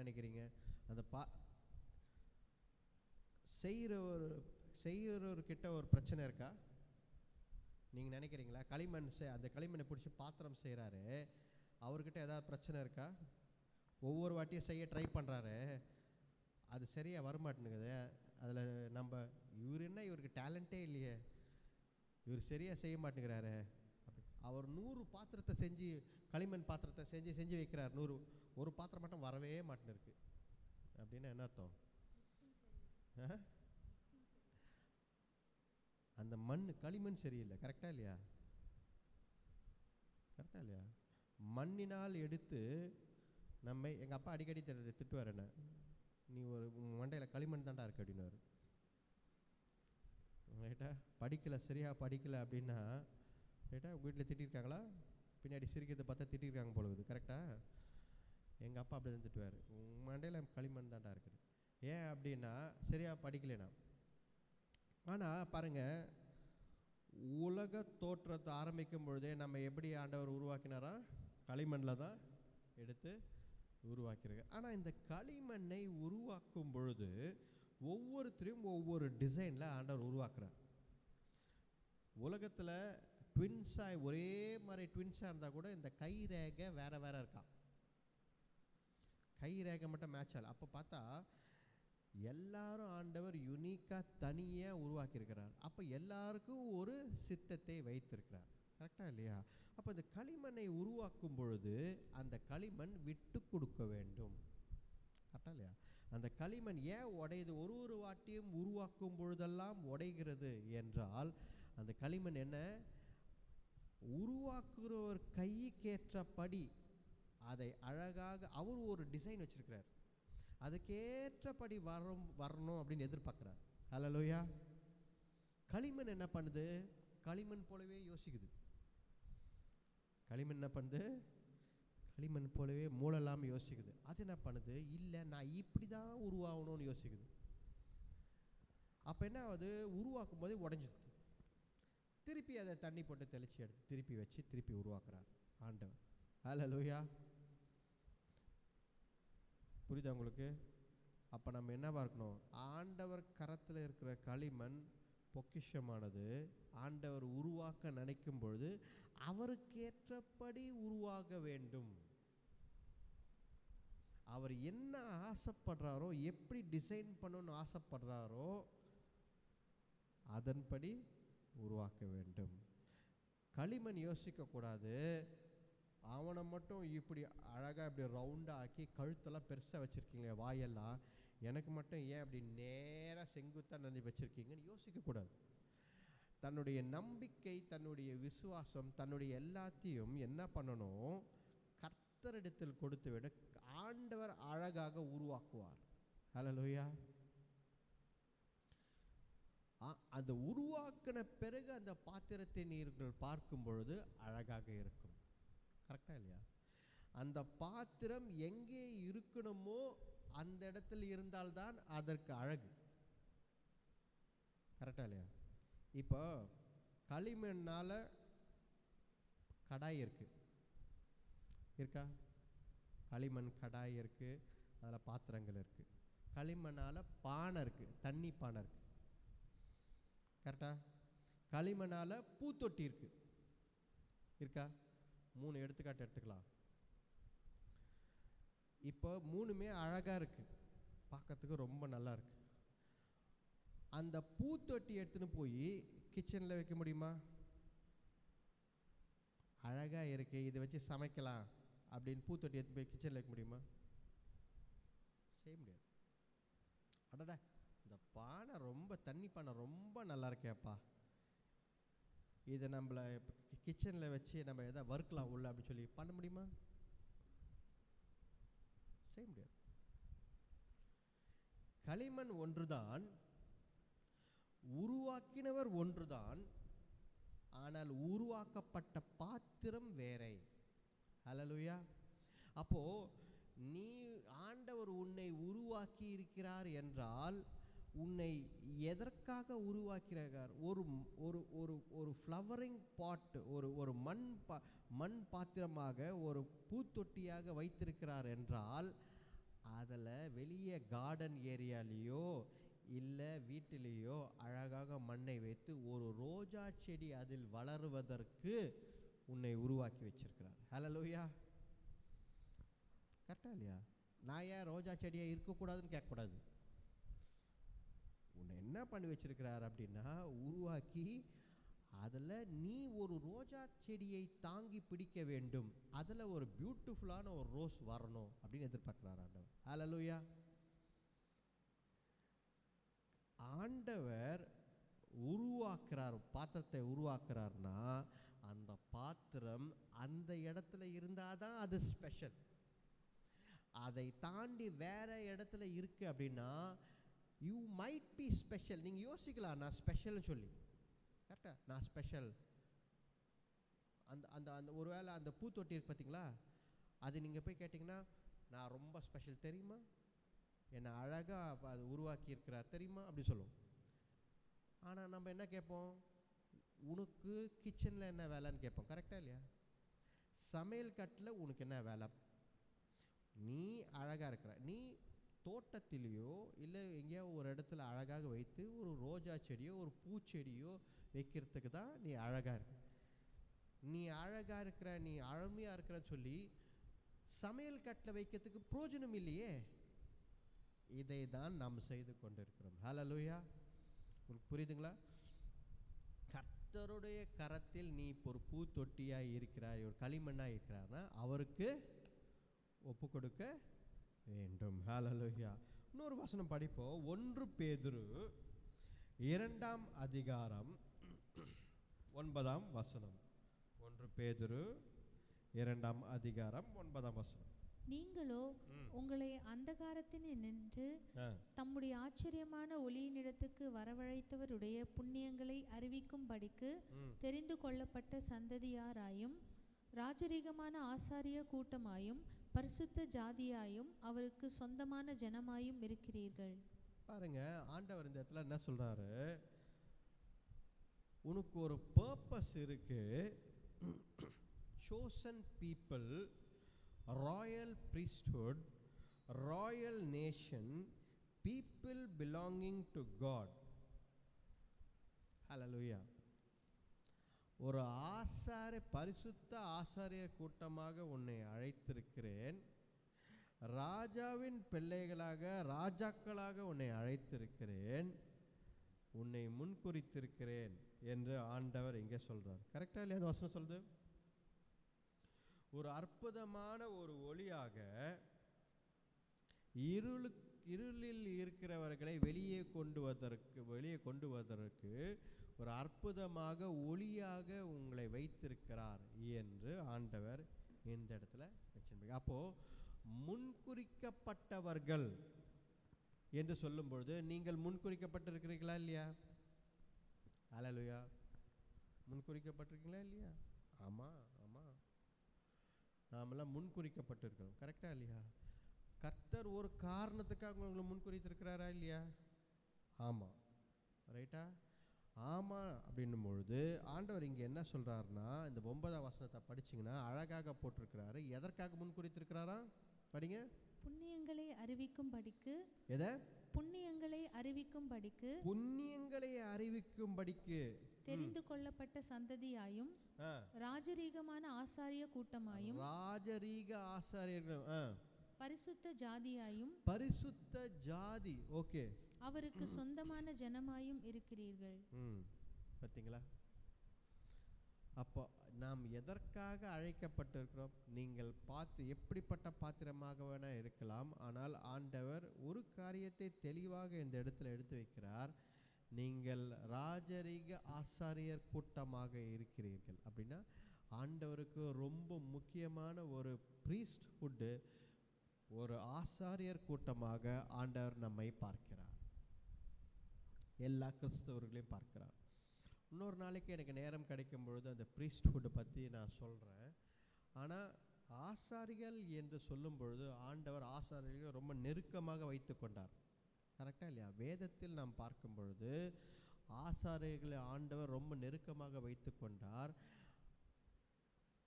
நினைக்கிறீங்க? அந்த செய்கிறவர்கிட்ட ஒரு பிரச்சனை இருக்கா நீங்கள் நினைக்கிறீங்களா? அந்த களிமண்ணை பிடிச்சி பாத்திரம் செய்கிறாரு, அவர்கிட்ட ஏதாவது பிரச்சனை இருக்கா? ஒவ்வொரு வாட்டியும் செய்ய ட்ரை பண்ணுறாரு, அது சரியாக வரமாட்டேங்குது. அதில் இவருக்கு டேலண்ட்டே இல்லையே, இவர் சரியாக செய்ய மாட்டேங்கிறாரு. அப்படி அவர் 100 பாத்திரத்தை செஞ்சு, களிமண் பாத்திரத்தை செஞ்சு வைக்கிறார், 100, ஒரு பாத்திரம் மட்டும் வரவே மாட்டேன்னு. அப்படின்னா என்ன அர்த்தம்? அந்த களிமண் சரியில்லை. கரெக்டாக இல்லையா? கரெக்டா இல்லையா? மண்ணினால் எடுத்து நம்மை, எங்கள் அப்பா அடிக்கடி திட்டுவார் என்ன, நீ ஒரு மண்டையில் களிமண் தாண்டா இருக்கு அப்படின்னாரு. ரைட்டா? படிக்கலை, சரியாக படிக்கலை அப்படின்னா ரைட்டா உங்கள் வீட்டில் திட்டிருக்காங்களா? பின்னாடி சிரிக்கிறத பார்த்தா திட்டிருக்காங்க போலுது. கரெக்டாக? எங்கள் அப்பா அப்படி தான் திட்டுவார், உன் மண்டையில் களிமண் தாண்டா இருக்குது. ஏன் அப்படின்னா சரியாக படிக்கலைனா. ஆனால் பாருங்கள், உலக தோற்றத்தை ஆரம்பிக்கும் பொழுதே நம்ம எப்படி ஆண்டவர் உருவாக்கினாரா? களிமண்ணில் தான் எடுத்து உருவாக்கிறாங்க. ஆனால் இந்த களிமண்ணை உருவாக்கும் பொழுது ஒவ்வொருத்தரையும் ஒவ்வொரு டிசைனில் ஆண்டவர் உருவாக்குறார். உலகத்தில் ட்வின்ஸாக ஒரே மாதிரி ட்வின்ஸாக இருந்தால் கூட இந்த கை ரேகை வேற வேற இருக்கான். கை ரேகை மட்டும் மேட்ச் ஆகல. அப்போ பார்த்தா எல்லாரும் ஆண்டவர் யுனிக்காக தனியாக உருவாக்கியிருக்கிறார். அப்போ எல்லாருக்கும் ஒரு சித்தத்தை வைத்திருக்கிறார். கரெக்டாக இல்லையா? அப்போ இந்த களிமண்ணை உருவாக்கும் பொழுது அந்த களிமண் விட்டு கொடுக்க வேண்டும். கரெக்டாக இல்லையா? அந்த களிமண் ஏன் உடையுது? ஒரு வாட்டியும் உருவாக்கும் பொழுதெல்லாம் உடைகிறது என்றால் அந்த களிமண் என்ன, உருவாக்குறவர் கைக்கேற்றபடி அதை அழகாக அவர் ஒரு டிசைன் வச்சிருக்கிறார், அதுக்கேற்றபடி வரணும் அப்படின்னு எதிர்பார்க்குறார். ஹல்லேலூயா. களிமண் என்ன பண்ணுது? களிமண் போலவே யோசிக்குது. களிமண் என்ன பண்ணுது? களிமண் போலவே மூளை இல்லாமல் யோசிக்குது. அது என்ன பண்ணுது? இல்லை, நான் இப்படி தான் உருவாகணும்னு யோசிக்குது. அப்போ என்ன ஆகுது? உருவாக்கும் போதே உடஞ்சிது. திருப்பி அதை தண்ணி போட்டு தெளித்து எடுத்து திருப்பி வச்சு திருப்பி உருவாக்குறார் ஆண்டவர். ஹல்லேலூயா. புரியுதா உங்களுக்கு? அப்போ நம்ம என்னவா இருக்கணும்? ஆண்டவர் கரத்தில் இருக்கிற களிமண் பொக்கிஷமானது. ஆண்டவர் உருவாக்க நினைக்கும் பொழுது அவருக்கேற்றபடி உருவாக வேண்டும். அவர் என்ன ஆசைப்படுறாரோ, எப்படி டிசைன் பண்ணணும்னு ஆசைப்படுறாரோ அதன்படி உருவாக்க வேண்டும். களிமண் யோசிக்கக்கூடாது, அவனை மட்டும் இப்படி அழகாக இப்படி ரவுண்டாக ஆக்கி கழுத்தெல்லாம் பெருசாக வச்சுருக்கீங்க, வாயெல்லாம் எனக்கு மட்டும் ஏன் அப்படி நேராக செங்குத்தாக நினைவு வச்சுருக்கீங்கன்னு யோசிக்கக்கூடாது. தன்னுடைய நம்பிக்கை, தன்னுடைய விசுவாசம், தன்னுடைய எல்லாத்தையும் என்ன பண்ணணும்? கர்த்தரிடத்தில் கொடுத்து விட ஆண்டவர் அழகாக உருவாக்குவார். ஹல்லேலூயா. அந்த உருவாக்கின பிறகு அந்த பாத்திரத்தை நீங்கள் பார்க்கும் பொழுது அழகாக இருக்கும். கரெக்டா இல்லையா? அந்த பாத்திரம் எங்கே இருக்கணுமோ அந்த இடத்துல இருந்தால்தான் அதற்கு அழகு. கரெக்டா இல்லையா? இப்போ களிமண்ணால கடாய் இருக்கு, இருக்கா? களிமண் கடாய் இருக்கு, அதில் பாத்திரங்கள் இருக்கு. களிமண்ணால பானை இருக்கு, தண்ணி பானை இருக்கு. கரெக்டா? களிமண்ணால பூத்தொட்டி இருக்கு, இருக்கா? 3 எடுத்துக்காட்டு எடுத்துக்கலாம். இப்போ 3மே அழகா இருக்கு, பார்க்கறதுக்கு ரொம்ப நல்லா இருக்கு. அந்த பூத்தொட்டி எடுத்துன்னு போய் கிச்சனில் வைக்க முடியுமா? அழகா இருக்கு, இதை வச்சு சமைக்கலாம் அப்படின்னு பூத்தொட்டி எடுத்து போய் கிச்சனில் வைக்க முடியுமா? செய்ய முடியாது. அடடா, இந்த பானை ரொம்ப, தண்ணி பானை ரொம்ப நல்லா இருக்கேப்பா, இதை நம்மள கிச்சனில் வச்சு நம்ம எதாவது வறுக்கலாம் உள்ள அப்படின்னு சொல்லி பண்ண முடியுமா? செய்ய முடியாது. களிமண் ஒன்றுதான், உருவாக்கினவர் ஒன்றுதான், ஆனால் உருவாக்கப்பட்ட பாத்திரம் வேறே. ஹல்லேலூயா. அப்போ நீ, ஆண்டவர் உன்னை உருவாக்கி இருக்கிறார் என்றால் உன்னை எதற்காக உருவாக்கிறார்? ஒரு ஒரு ஒரு ஒரு ஃப்ளவரிங் பாட், ஒரு மண் பாத்திரமாக, ஒரு பூத்தொட்டியாக வைத்திருக்கிறார் என்றால் அதில் வெளியே கார்டன் ஏரியாலேயோ இல்லை வீட்டிலேயோ அழகாக மண்ணை வைத்து ஒரு ரோஜா செடி அதில் வளருவதற்கு உன்னை உருவாக்கி வச்சிருக்கிறார். ஹல்லேலூயா. கரெக்டா இல்லையா? நான் ஏன் ரோஜா செடியாக இருக்கக்கூடாதுன்னு கேட்கக்கூடாது. உன்னை என்ன பண்ணி வச்சிருக்கிறார் அப்படின்னா, உருவாக்கி அதில் நீ ஒரு ரோஜா செடியை தாங்கி பிடிக்க வேண்டும், அதில் ஒரு பியூட்டிஃபுல்லான ஒரு ரோஸ் வரணும் அப்படின்னு எதிர்பார்க்கிறார் ஆண்டவர். ஹல்லேலூயா. ஆண்டவர் உருவாக்குறார், பாத்திரத்தை உருவாக்குறார்னா அந்த அந்த பாத்திரம் அந்த இடத்துல இருந்தாதான் அது ஸ்பெஷல். அதை தாண்டி வேற இடத்துல இருக்கு அப்படின்னா யூ மைட் பி ஸ்பெஷல். நீங்கள் யோசிக்கலாம், நான் ஸ்பெஷல்னு சொல்லி. கரெக்டா, நான் ஸ்பெஷல். அந்த அந்த அந்த ஒருவேளை அந்த பூத்தொட்டி இருக்கு பார்த்தீங்களா, அது நீங்கள் போய் கேட்டிங்கன்னா நான் ரொம்ப ஸ்பெஷல் தெரியுமா, என்னை அழகாக அது உருவாக்கி இருக்கிறார் தெரியுமா அப்படி சொல்லுவோம். ஆனால் நம்ம என்ன கேட்போம், உனக்கு கிச்சனில் என்ன வேலைன்னு கேட்போம். கரெக்டாக இல்லையா? சமையல் கட்டில் உனக்கு என்ன வேலை, நீ அழகாக இருக்கிற, நீ தோட்டத்திலேயோ இல்லை எங்கேயோ ஒரு இடத்துல அழகாக வைத்து ஒரு ரோஜா செடியோ ஒரு பூச்செடியோ வைக்கிறதுக்கு தான் நீ அழகாக இருக்க. நீ அழகாக இருக்கிற, நீ அழமையாக இருக்கிறன்னு சொல்லி சமையல் கட்டில் வைக்கிறதுக்கு பிரயோஜனம் இல்லையே. இதை தான் நாம் செய்து கொண்டிருக்கிறோம். ஹல்லேலூயா. உங்களுக்கு புரியுதுங்களா? கர்த்தருடைய கரத்தில் நீ இப்போ ஒரு பூத்தொட்டியாக இருக்கிறாய், ஒரு களிமண்ணாக இருக்கிறார்னா அவருக்கு ஒப்பு கொடுக்க வேண்டும். ஹல்லேலூயா. இன்னொரு வசனம் படிப்போம். 1 பேதுரு 2ஆம் அதிகாரம் 9ஆம் வசனம். 1 பேதுரு 2ஆம் அதிகாரம் 9ஆம் வசனம். நீங்களோ உங்களை அந்தகாரத்தினின்று தம்முடைய ஆச்சரியமான ஒளியினிடத்துக்கு வரவழைத்தவருடைய புண்ணியங்களை அறிவிக்கும்படிக்கு தெரிந்து கொள்ளப்பட்ட சந்ததியாராயும் ராஜரீகமான ஆசாரிய கூட்டமாயும் பரிசுத்த ஜாதியாயும் அவருக்கு சொந்தமான ஜனமாயும் இருக்கிறீர்கள். பாருங்க, ஆண்டவர் இந்த இடத்துல என்ன சொல்றாரு, உனக்கு ஒரு பர்பஸ் இருக்கு. chosen people, royal priesthood, royal nation, people belonging to God. Hallelujah. ஒரு பரிசுத்த ஆசாரியர் கூட்டமாக உன்னை அழைத்திருக்கிறேன், ராஜாவின் பிள்ளைகளாக ராஜாக்களாக உன்னை அழைத்திருக்கிறேன், உன்னை முன்குறித்திருக்கிறேன் என்று ஆண்டவர் இங்கே சொல்றார். கரெக்டா இல்லையா? அந்த வசனம் சொல்லுது, ஒரு அற்புதமான ஒரு ஒளியாக இருளில் இருக்கிறவர்களை வெளியே கொண்டு வருவதற்கு ஒரு அற்புதமாக ஒளியாக உங்களை வைத்திருக்கிறார் என்று ஆண்டவர் இந்த இடத்துல மென்ஷன் பண்ணி. அப்போ முன்குறிக்கப்பட்டவர்கள் என்று சொல்லும் பொழுது நீங்கள் முன்குறிக்கப்பட்டிருக்கிறீர்களா இல்லையா? ஹல்லேலூயா. முன்குறிக்கப்பட்டிருக்கீங்களா இல்லையா? ஆமா ஆமா, நாமெல்லாம் முன்குறிக்கப்பட்டிருக்கிறோம். கரெக்டா இல்லையா? கர்த்தர் ஒரு காரணத்துக்காக உங்களை முன்குறித்திருக்கிறாரா இல்லையா? ஆமா. ரைட்டா? ஆமா. அப்படின்னும் பொழுது ஆண்டவர் இங்கே என்ன சொல்றாருன்னா, இந்த 9ஆம் வசனத்தை படிச்சிங்கன்னா அழகாக போட்டிருக்கிறாரு. எதற்காக முன்குறித்திருக்கிறாரா? படிங்க. புண்ணியங்களை அறிவிக்கும்படிக்கு. எதை? புண்ணியங்களை அறிவிக்கும்படிக்கு. புண்ணியங்களை அறிவிக்கும்படிக்கு தெரிந்து கொள்ளப்பட்ட சந்ததியாயும் ராஜரீகமான ஆசாரிய கூட்டமாயும். ராஜரீக ஆசாரியர்கள், பரிசுத்த ஜாதியாயும். பரிசுத்த ஜாதி. ஓகே. அவருக்கு சொந்தமான ஜனமாயும் இருக்கிறீர்கள். பார்த்தீங்களா? அப்போ நாம் எதற்காக அழைக்கப்பட்டிருக்கிறோம்? நீங்கள் பார்த்து எப்படிப்பட்ட பாத்திரமாக வேணா இருக்கலாம், ஆனால் ஆண்டவர் ஒரு காரியத்தை தெளிவாக இந்த இடத்துல எடுத்து வைக்கிறார். நீங்கள் ராஜரீக ஆசாரியர் கூட்டமாக இருக்கிறீர்கள். அப்படின்னா ஆண்டவருக்கு ரொம்ப முக்கியமான ஒரு பிரீஸ்ட்ஹுட், ஒரு ஆசாரியர் கூட்டமாக ஆண்டவர் நம்மை பார்க்கிறார். எல்லா கிறிஸ்தவர்களையும் பார்க்கிறார். இன்னொரு நாளைக்கு எனக்கு நேரம் கிடைக்கும் பொழுது அந்த பிரீஸ்ட்ஹுட்டை பற்றி நான் சொல்கிறேன். ஆனால் ஆசாரிகள் என்று சொல்லும் பொழுது ஆண்டவர் ஆசாரியர்கள் ரொம்ப நெருக்கமாக வைத்து கொண்டார். கரெக்டாக இல்லையா? வேதத்தில் நாம் பார்க்கும் பொழுது ஆசாரியர்களை ஆண்டவர் ரொம்ப நெருக்கமாக வைத்து கொண்டார்.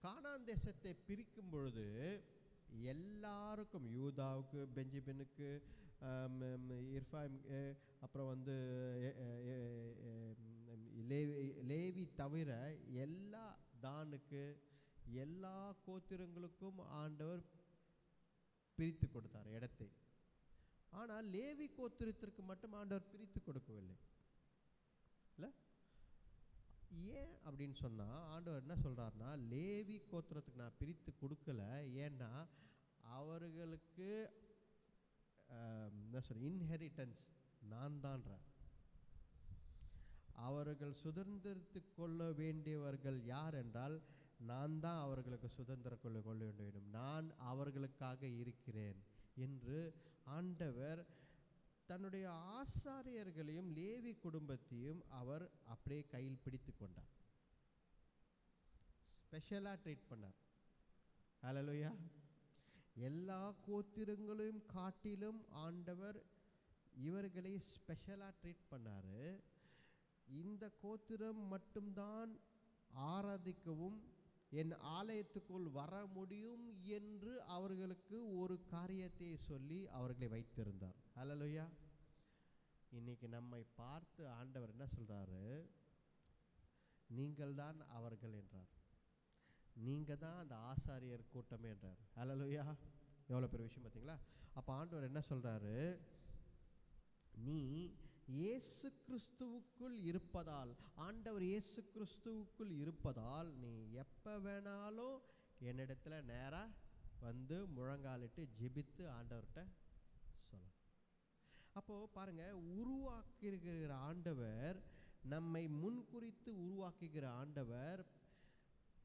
கானான் தேசத்தை பிரிக்கும் பொழுது எல்லாருக்கும், யூதாவுக்கு, பெஞ்சமினுக்கு, இர்ஃபாம், அப்புறம் வந்து லேவி தவிர எல்லா தானுக்கு, எல்லா கோத்திரங்களுக்கும் ஆண்டவர் பிரித்து கொடுத்தார் இடத்தை. ஆனால் லேவி கோத்திரத்திற்கு மட்டும் ஆண்டவர் பிரித்து கொடுக்கவில்லை. இல்லை ஏன் அப்படின்னு சொன்னால், ஆண்டவர் என்ன சொல்கிறாருன்னா, லேவி கோத்திரத்துக்கு நான் பிரித்து கொடுக்கல. ஏன்னா அவர்களுக்கு என்ன சொல்ற இன்ஹெரிட்டன்ஸ் நான் தான்ற. அவர்கள் சுதந்திரித்து கொள்ள வேண்டியவர்கள் யார் என்றால், நான் தான் அவர்களுக்கு சுதந்திரம் கொள்ள வேண்டும், நான் அவர்களுக்காக இருக்கிறேன் என்று ஆண்டவர் தன்னுடைய ஆசாரியர்களையும் லேவி குடும்பத்தையும் அவர் அப்படியே கையில் பிடித்து கொண்டார். ஸ்பெஷலாக ட்ரீட் பண்ணார். ஹல்லேலூயா. எல்லா கோத்திரங்களையும் காட்டிலும் ஆண்டவர் இவர்களை ஸ்பெஷலாக ட்ரீட் பண்ணார். இந்த கோத்திரம் மட்டும்தான் ஆராதிக்கவும் என் ஆலயத்துக்குள் வர முடியும் என்று அவர்களுக்கு ஒரு காரியத்தை சொல்லி அவர்களை வைத்திருந்தார். ஹல்லேலூயா. இன்னைக்கு நம்மை பார்த்து ஆண்டவர் என்ன சொல்றாரு? நீங்கள் தான் அவர்கள் என்றார். நீங்க தான் அந்த ஆசாரியர் கூட்டமே என்றார். ஹல்லேலூயா. எவ்வளோ பெரிய விஷயம் பார்த்தீங்களா? அப்போ ஆண்டவர் என்ன சொல்றாரு? நீ இயேசு கிறிஸ்துவுக்குள் இருப்பதால், ஆண்டவர் இயேசு கிறிஸ்துவுக்குள் இருப்பதால் நீ எப்போ வேணாலும் என்னிடத்துல நேராக வந்து முழங்காலிட்டு ஜெபித்து ஆண்டவர்கிட்ட சொல்லலாம். அப்போது பாருங்க, உருவாக்குகிற ஆண்டவர், நம்மை முன்குறித்து உருவாக்குகிற ஆண்டவர்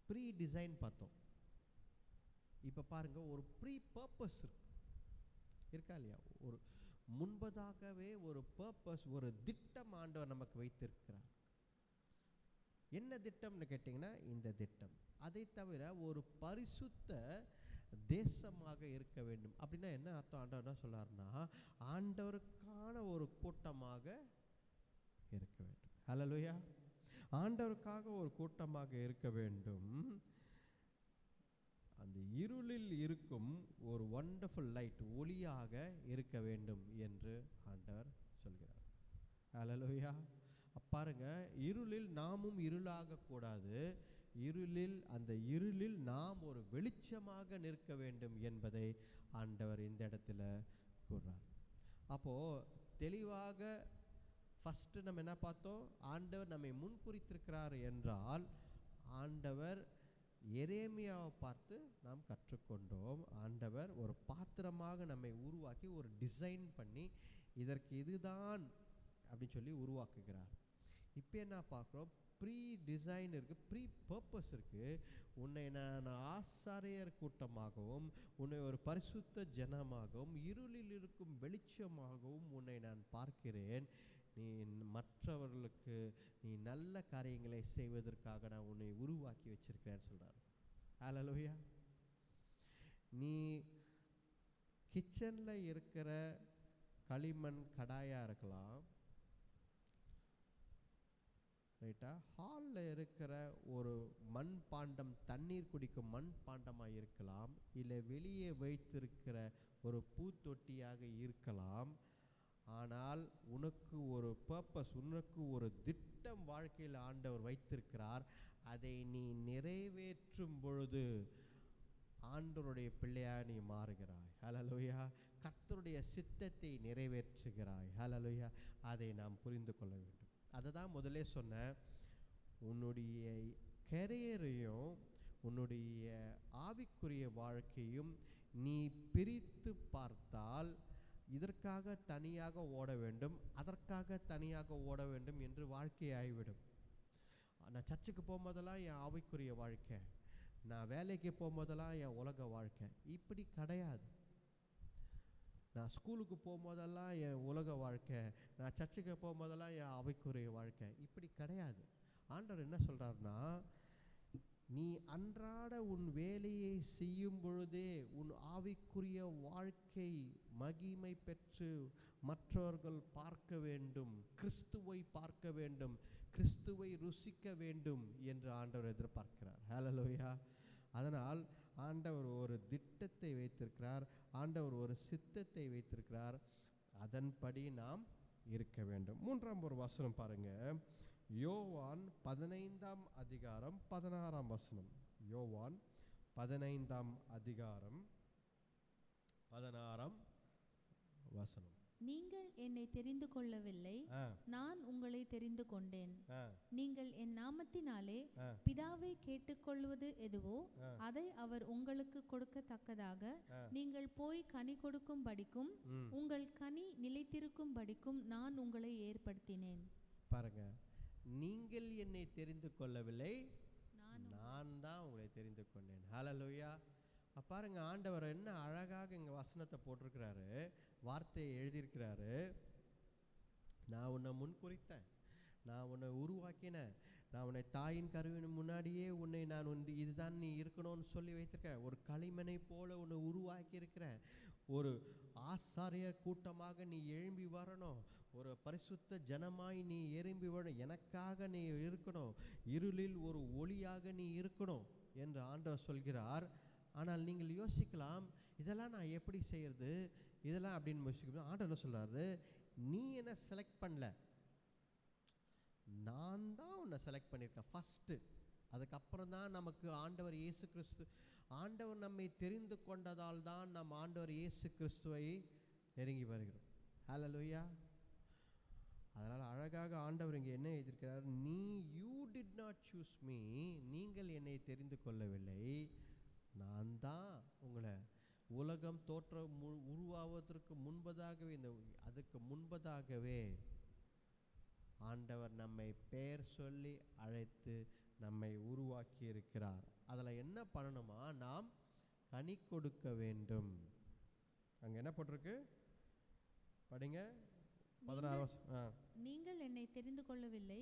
ப்ரீ டிசைன் பார்த்தோம். இப்போ பாருங்க, ஒரு ப்ரீ பர்பஸ் இருக்கா இல்லையா? ஒரு முன்பதாகவே ஒரு பர்பஸ், ஒரு திட்டம் ஆண்டவர் நமக்கு வைத்திருக்கிறார். என்ன திட்டம்னு கேட்டிங்கன்னா, இந்த திட்டம். அதை தவிர ஒரு பரிசுத்த தேசமாக இருக்க வேண்டும். அப்படின்னா என்ன அர்த்தம்? ஆண்டவர் என்ன சொல்லார்னா, ஆண்டவருக்கான ஒரு கூட்டமாக இருக்க வேண்டும். ஹல்லேலூயா. ஆண்டவருக்காக ஒரு கூட்டமாக இருக்க வேண்டும். அந்த இருளில் இருக்கும் ஒரு வண்டர்ஃபுல் லைட், ஒளியாக இருக்க வேண்டும் என்று ஆண்டவர் சொல்கிறார். ஹல்லேலூயா. பாருங்க, இருளில் நாமும் இருளாக கூடாது, அந்த இருளில் நாம் ஒரு வெளிச்சமாக நிற்க வேண்டும் என்பதை ஆண்டவர் இந்த இடத்துல கூறுறார். அப்போ தெளிவாக ஃபர்ஸ்ட் நம்ம என்ன பார்த்தோம்? ஆண்டவர் நம்மை முன்குறித்திருக்கிறார் என்றால், ஆண்டவர் எரேமியாவை பார்த்து நாம் கற்றுக்கொண்டோம். ஆண்டவர் ஒரு பாத்திரமாக நம்மை உருவாக்கி ஒரு டிசைன் பண்ணி இதற்கு இதுதான் அப்படின்னு சொல்லி உருவாக்குகிறார். இப்போ என்ன பார்க்குறோம்? ப்ரீ டிசைன் இருக்குது, ப்ரீ பர்பஸ் இருக்குது. உன்னை நான் ஆசாரியர் கூட்டமாகவும், உன்னை ஒரு பரிசுத்த ஜனமாகவும், இருளில் இருக்கும் வெளிச்சமாகவும் உன்னை நான் பார்க்கிறேன். நீ மற்றவர்களுக்கு நீ நல்ல காரியங்களை செய்வதற்காக நான் உன்னை உருவாக்கி வச்சிருக்கிறேன்னு சொல்றாரு. ஹல்லேலூயா. நீ கிச்சன்ல இருக்கிற களிமண் கடாயா இருக்கலாம், ரைட்டா? ஹாலில் இருக்கிற ஒரு மண் பாண்டம், தண்ணீர் குடிக்கும் மண் பாண்டமாக இருக்கலாம், இல்லை வெளியே வைத்திருக்கிற ஒரு பூத்தொட்டியாக இருக்கலாம். ஆனால் உனக்கு ஒரு பர்பஸ், உனக்கு ஒரு திட்டம் வாழ்க்கையில் ஆண்டவர் வைத்திருக்கிறார். அதை நீ நிறைவேற்றும் பொழுது ஆண்டவருடைய பிள்ளையாக நீ மாறுகிறாய். ஹல்லேலூயா. கர்த்தருடைய சித்தத்தை நிறைவேற்றுகிறாய். ஹல்லேலூயா. அதை நாம் புரிந்து கொள்ள வேண்டும். அதை தான் முதலே சொன்னேன். உன்னுடைய கரியரையும் உன்னுடைய ஆவிக்குரிய வாழ்க்கையும் நீ பிரித்து பார்த்தால், இதற்காக தனியாக ஓட வேண்டும், அதற்காக தனியாக ஓட வேண்டும் என்று வாழ்க்கை ஆகிவிடும். நான் சர்ச்சுக்கு போகும்போதெல்லாம் என் ஆவிக்குரிய வாழ்க்கை, நான் வேலைக்கு போகும்போதெல்லாம் என் உலக வாழ்க்கை. இப்படி கிடையாது. நான் ஸ்கூலுக்கு போகும்போதெல்லாம் என் உலக வாழ்க்கை, நான் சர்ச்சுக்கு போகும்போதெல்லாம் என் ஆவிக்குரிய வாழ்க்கை. இப்படி கிடையாது. ஆண்டவர் என்ன சொல்கிறாருன்னா, நீ அன்றாட உன் வேலையை செய்யும் பொழுதே உன் ஆவிக்குரிய வாழ்க்கை மகிமை பெற்று மற்றவர்கள் பார்க்க வேண்டும், கிறிஸ்துவை பார்க்க வேண்டும், கிறிஸ்துவை ருசிக்க வேண்டும் என்று ஆண்டவர் எதிர்பார்க்கிறார். ஹல்லேலூயா. அதனால் ஆண்டவர் ஒரு திட்டத்தை வைத்திருக்கிறார், ஆண்டவர் ஒரு சித்தத்தை வைத்திருக்கிறார். அதன்படி நாம் இருக்க வேண்டும். 3ஆம் ஒரு வசனம் பாருங்க, யோவான் 15ஆம் அதிகாரம் 16ஆம் வசனம். யோவான் 15ஆம் அதிகாரம் 16ஆம் வசனம். நீங்கள் என்னை தெரிந்து கொள்ளவில்லை, நான் உங்களை தெரிந்து கொண்டேன். நீங்கள் என் நாமத்தினாலே பிதாவை கேட்டுக்கொள்வது எதுவோ அதை அவர் உங்களுக்கு கொடுக்கத்தக்கதாக நீங்கள் போய் கனி கொடுக்கும் படிக்கும் உங்கள் கனி நிலைத்திருக்கும் படிக்கும் நான் உங்களை ஏற்படுத்தினேன். பாருங்க, நீங்கள் என்னை தெரிந்து கொள்ளவில்லை, நான் தான் உங்களை தெரிந்து கொண்டேன். ஹல்லேலூயா. பாருங்க, ஆண்டவர் என்ன அழகாக இங்க வசனத்தை போட்டிருக்கிறாரு, வார்த்தையை எழுதியிருக்கிறாரு. நான் உன்னை முன்குறித்தேன், நான் உன்னை உருவாக்கினேன், நான் உன்னை தாயின் கருவின் முன்னாடியே உன்னை நான் இதுதான் நீ இருக்கணும்னு சொல்லி வைத்திருக்கேன். ஒரு களிமணை போல உன்னை உருவாக்கி இருக்கிறேன். ஒரு ஆசாரியர் கூட்டமாக நீ எழும்பி வரணும், ஒரு பரிசுத்த ஜனமாய் நீ எழும்பி வரணும், எனக்காக நீ இருக்கணும், இருளில் ஒரு ஒளியாக நீ இருக்கணும் என்று ஆண்டவர் சொல்கிறார். ஆனால் நீங்கள் யோசிக்கலாம், இதெல்லாம் நான் எப்படி செய்யறது இதெல்லாம் அப்படின்னு யோசிக்கும். ஆண்டவர் என்ன சொல்றாரு, நீ என்ன செலக்ட் பண்ணல, நான் தான் உன்னை செலக்ட் பண்ணியிருக்கேன் ஃபஸ்ட்டு. அதுக்கப்புறம் தான் நமக்கு ஆண்டவர் இயேசு கிறிஸ்து, ஆண்டவர் நம்மை தெரிந்து கொண்டதால் தான் நம் ஆண்டவர் இயேசு கிறிஸ்துவை நெருங்கி வருகிறோம். ஹல்லேலூயா. அதனால் அழகாக ஆண்டவர் இங்கே என்ன எழுதியிருக்கிறார், நீ you did not choose me, நீங்கள் என்னை தெரிந்து கொள்ளவில்லை, நான் தான் உங்களை உலகம் தோற்றம் உருவாவதற்கு முன்பதாகவே, அதுக்கு முன்பதாகவே ஆண்டவர் நம்மை பெயர் சொல்லி அழைத்து நம்மை உருவாக்கி இருக்கிறார். அதில் என்ன பண்ணணுமா, நாம் கனி கொடுக்க வேண்டும். அங்கே என்ன போட்டிருக்கு படிங்க, 16. நீங்கள் என்னை தெரிந்து கொள்ளவில்லை,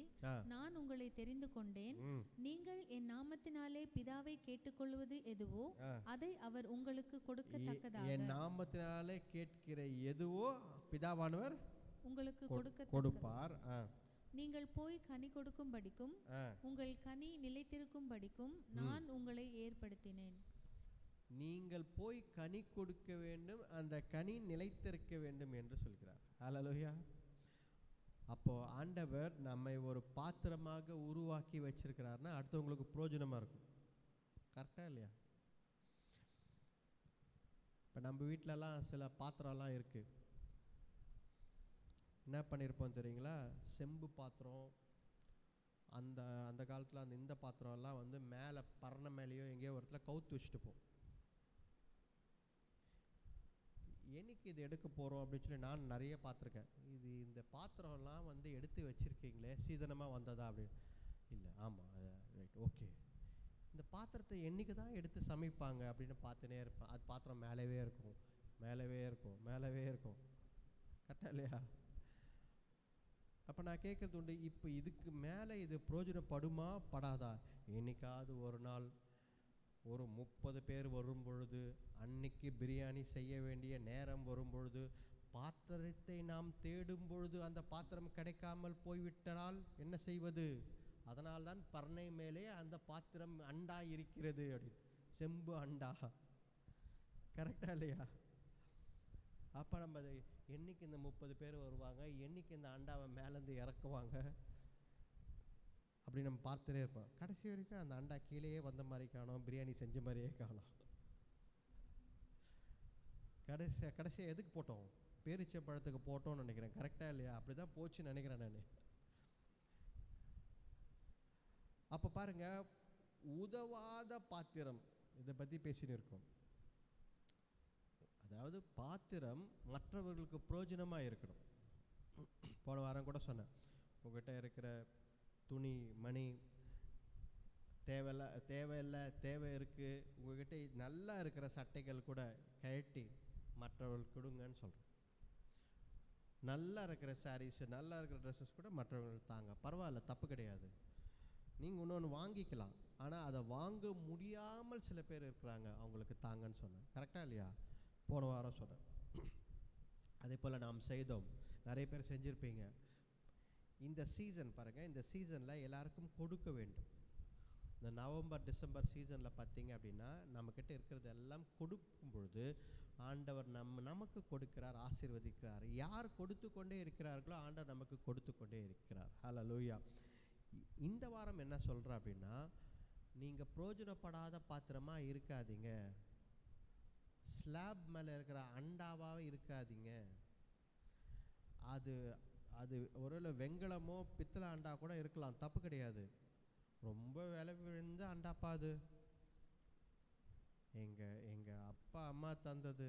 நான் உங்களை தெரிந்து கொண்டேன். நீங்கள் என் நாமத்தினாலே பிதாவை கேட்டுக்கொள்வது எதுவோ அதை அவர் உங்களுக்கு கொடுக்கத்தக்கதாக. என் நாமத்தினாலே கேட்கிற எதுவோ பிதாவானவர் உங்களுக்கு கொடுப்பார். நீங்கள் போய் கனி கொடுக்கும்படிக்கும் உங்கள் கனி நிலைத்திருக்கும்படிக்கும் நான் உங்களை ஏற்படுத்தினேன். நீங்கள் போய் கனி கொடுக்க வேண்டும், அந்த கனி நிலைத்திருக்க வேண்டும் என்று சொல்கிறார். ஹல்லேலூயா. அப்போ ஆண்டவர் நம்மை ஒரு பாத்திரமாக உருவாக்கி வச்சிருக்கிறார்னா அடுத்தவங்களுக்கு பிரயோஜனமா இருக்கும். கரெக்டா இல்லையா? இப்போ நம்ம வீட்டிலலாம் சில பாத்திரம்லாம் இருக்கு, என்ன பண்ணியிருப்போம் தெரியுங்களா, செம்பு பாத்திரம், அந்த அந்த காலத்தில் இந்த பாத்திரம்லாம் வந்து மேலே பரண மேலேயோ எங்கேயோ ஒரு இடத்துல கவுத்து வச்சுட்டு போம். என்னைக்கு இது எடுக்க போகிறோம் அப்படின்னு சொல்லி நான் நிறைய பார்த்துருக்கேன். இந்த பாத்திரம்லாம் வந்து எடுத்து வச்சுருக்கீங்களே சீதனமாக வந்ததா அப்படின்னு. இல்லை, ஆமாம், ரைட், ஓகே. இந்த பாத்திரத்தை என்றைக்கு தான் எடுத்து சமைப்பாங்க அப்படின்னு பார்த்துனே இருப்பேன். அது பாத்திரம் மேலவே இருக்கும், மேலவே இருக்கும், மேலவே இருக்கும். கரெக்டாக இல்லையா? அப்போ நான் கேட்குறது உண்டு, இப்போ இதுக்கு மேலே இது பிரயோஜனப்படுமா படாதா? என்னைக்காவது ஒரு நாள் ஒரு 30 பேர் வரும் பொழுது, அன்னைக்கு பிரியாணி செய்ய வேண்டிய நேரம் வரும் பொழுது, பாத்திரத்தை நாம் தேடும் பொழுது அந்த பாத்திரம் கிடைக்காமல் போய்விட்டால் என்ன செய்வது? அதனால்தான் பர்ணை மேலே அந்த பாத்திரம் அண்டா இருக்கிறது அப்படின்னு, செம்பு அண்டா. கரெக்டா இல்லையா? அப்போ நம்ம அதை என்னைக்கு இந்த 30 பேர் வருவாங்க, என்னைக்கு இந்த அண்டாவை மேலேருந்து இறக்குவாங்க அப்படி நம்ம பார்த்துட்டே இருப்போம். கடைசி வரைக்கும் அந்த அண்டா கீழேயே வந்த மாதிரி காணோம், பிரியாணி செஞ்ச மாதிரியே காணோம். கடைசியாக எதுக்கு போட்டோம்? பேரிச்சை பழத்துக்கு போட்டோம்னு நினைக்கிறேன். கரெக்டாக இல்லையா? அப்படி தான் போச்சுன்னு நினைக்கிறேன் நான். அப்போ பாருங்க, உதவாத பாத்திரம், இதை பற்றி பேசின்னு இருக்கோம். அதாவது பாத்திரம் மற்றவர்களுக்கு பிரயோஜனமாக இருக்கணும். போன வாரம் கூட சொன்னேன், உங்கள்கிட்ட இருக்கிற துணி மணி தேவை இருக்குது, உங்கள்கிட்ட நல்லா இருக்கிற சட்டைகள் கூட கழட்டி மற்றவர்களுக்கு கொடுங்கன்னு சொல்கிறேன். நல்லா இருக்கிற சாரீஸு, நல்லா இருக்கிற ட்ரெஸ்ஸஸ் கூட மற்றவங்களுக்கு தாங்க, பரவாயில்ல, தப்பு கிடையாது. நீங்கள் இன்னொன்று வாங்கிக்கலாம், ஆனால் அதை வாங்க முடியாமல் சில பேர் இருக்கிறாங்க, அவங்களுக்கு தாங்கன்னு சொன்னேன். கரெக்டாக இல்லையா? போன வாரம் சொன்னேன். அதே போல் நாம் செய்தோம், நிறைய பேர் செஞ்சுருப்பீங்க. இந்த சீசன் பாருங்கள், இந்த சீசனில் எல்லாருக்கும் கொடுக்க வேண்டும். இந்த நவம்பர் டிசம்பர் சீசனில் பார்த்தீங்க அப்படின்னா நம்மக்கிட்ட இருக்கிறது எல்லாம் கொடுக்கும் பொழுது ஆண்டவர் நமக்கு கொடுக்கிறார், ஆசீர்வதிக்கிறார். யார் கொடுத்து கொண்டே இருக்கிறார்களோ ஆண்டவர் நமக்கு கொடுத்து கொண்டே இருக்கிறார். ஹல்லேலூயா. இந்த வாரம் என்ன சொல்கிறேன் அப்படின்னா, நீங்கள் பிரயோஜனப்படாத பாத்திரமாக இருக்காதீங்க, ஸ்லாப் மேலே இருக்கிற அண்டாவாக இருக்காதீங்க. அது அது ஒருவேளை வெண்கலமோ பித்தளை அண்டா கூட இருக்கலாம், தப்பு கிடையாது. ரொம்ப விலை விழுந்த அண்டாப்பா அது, எங்கள் அப்பா அம்மா தந்தது,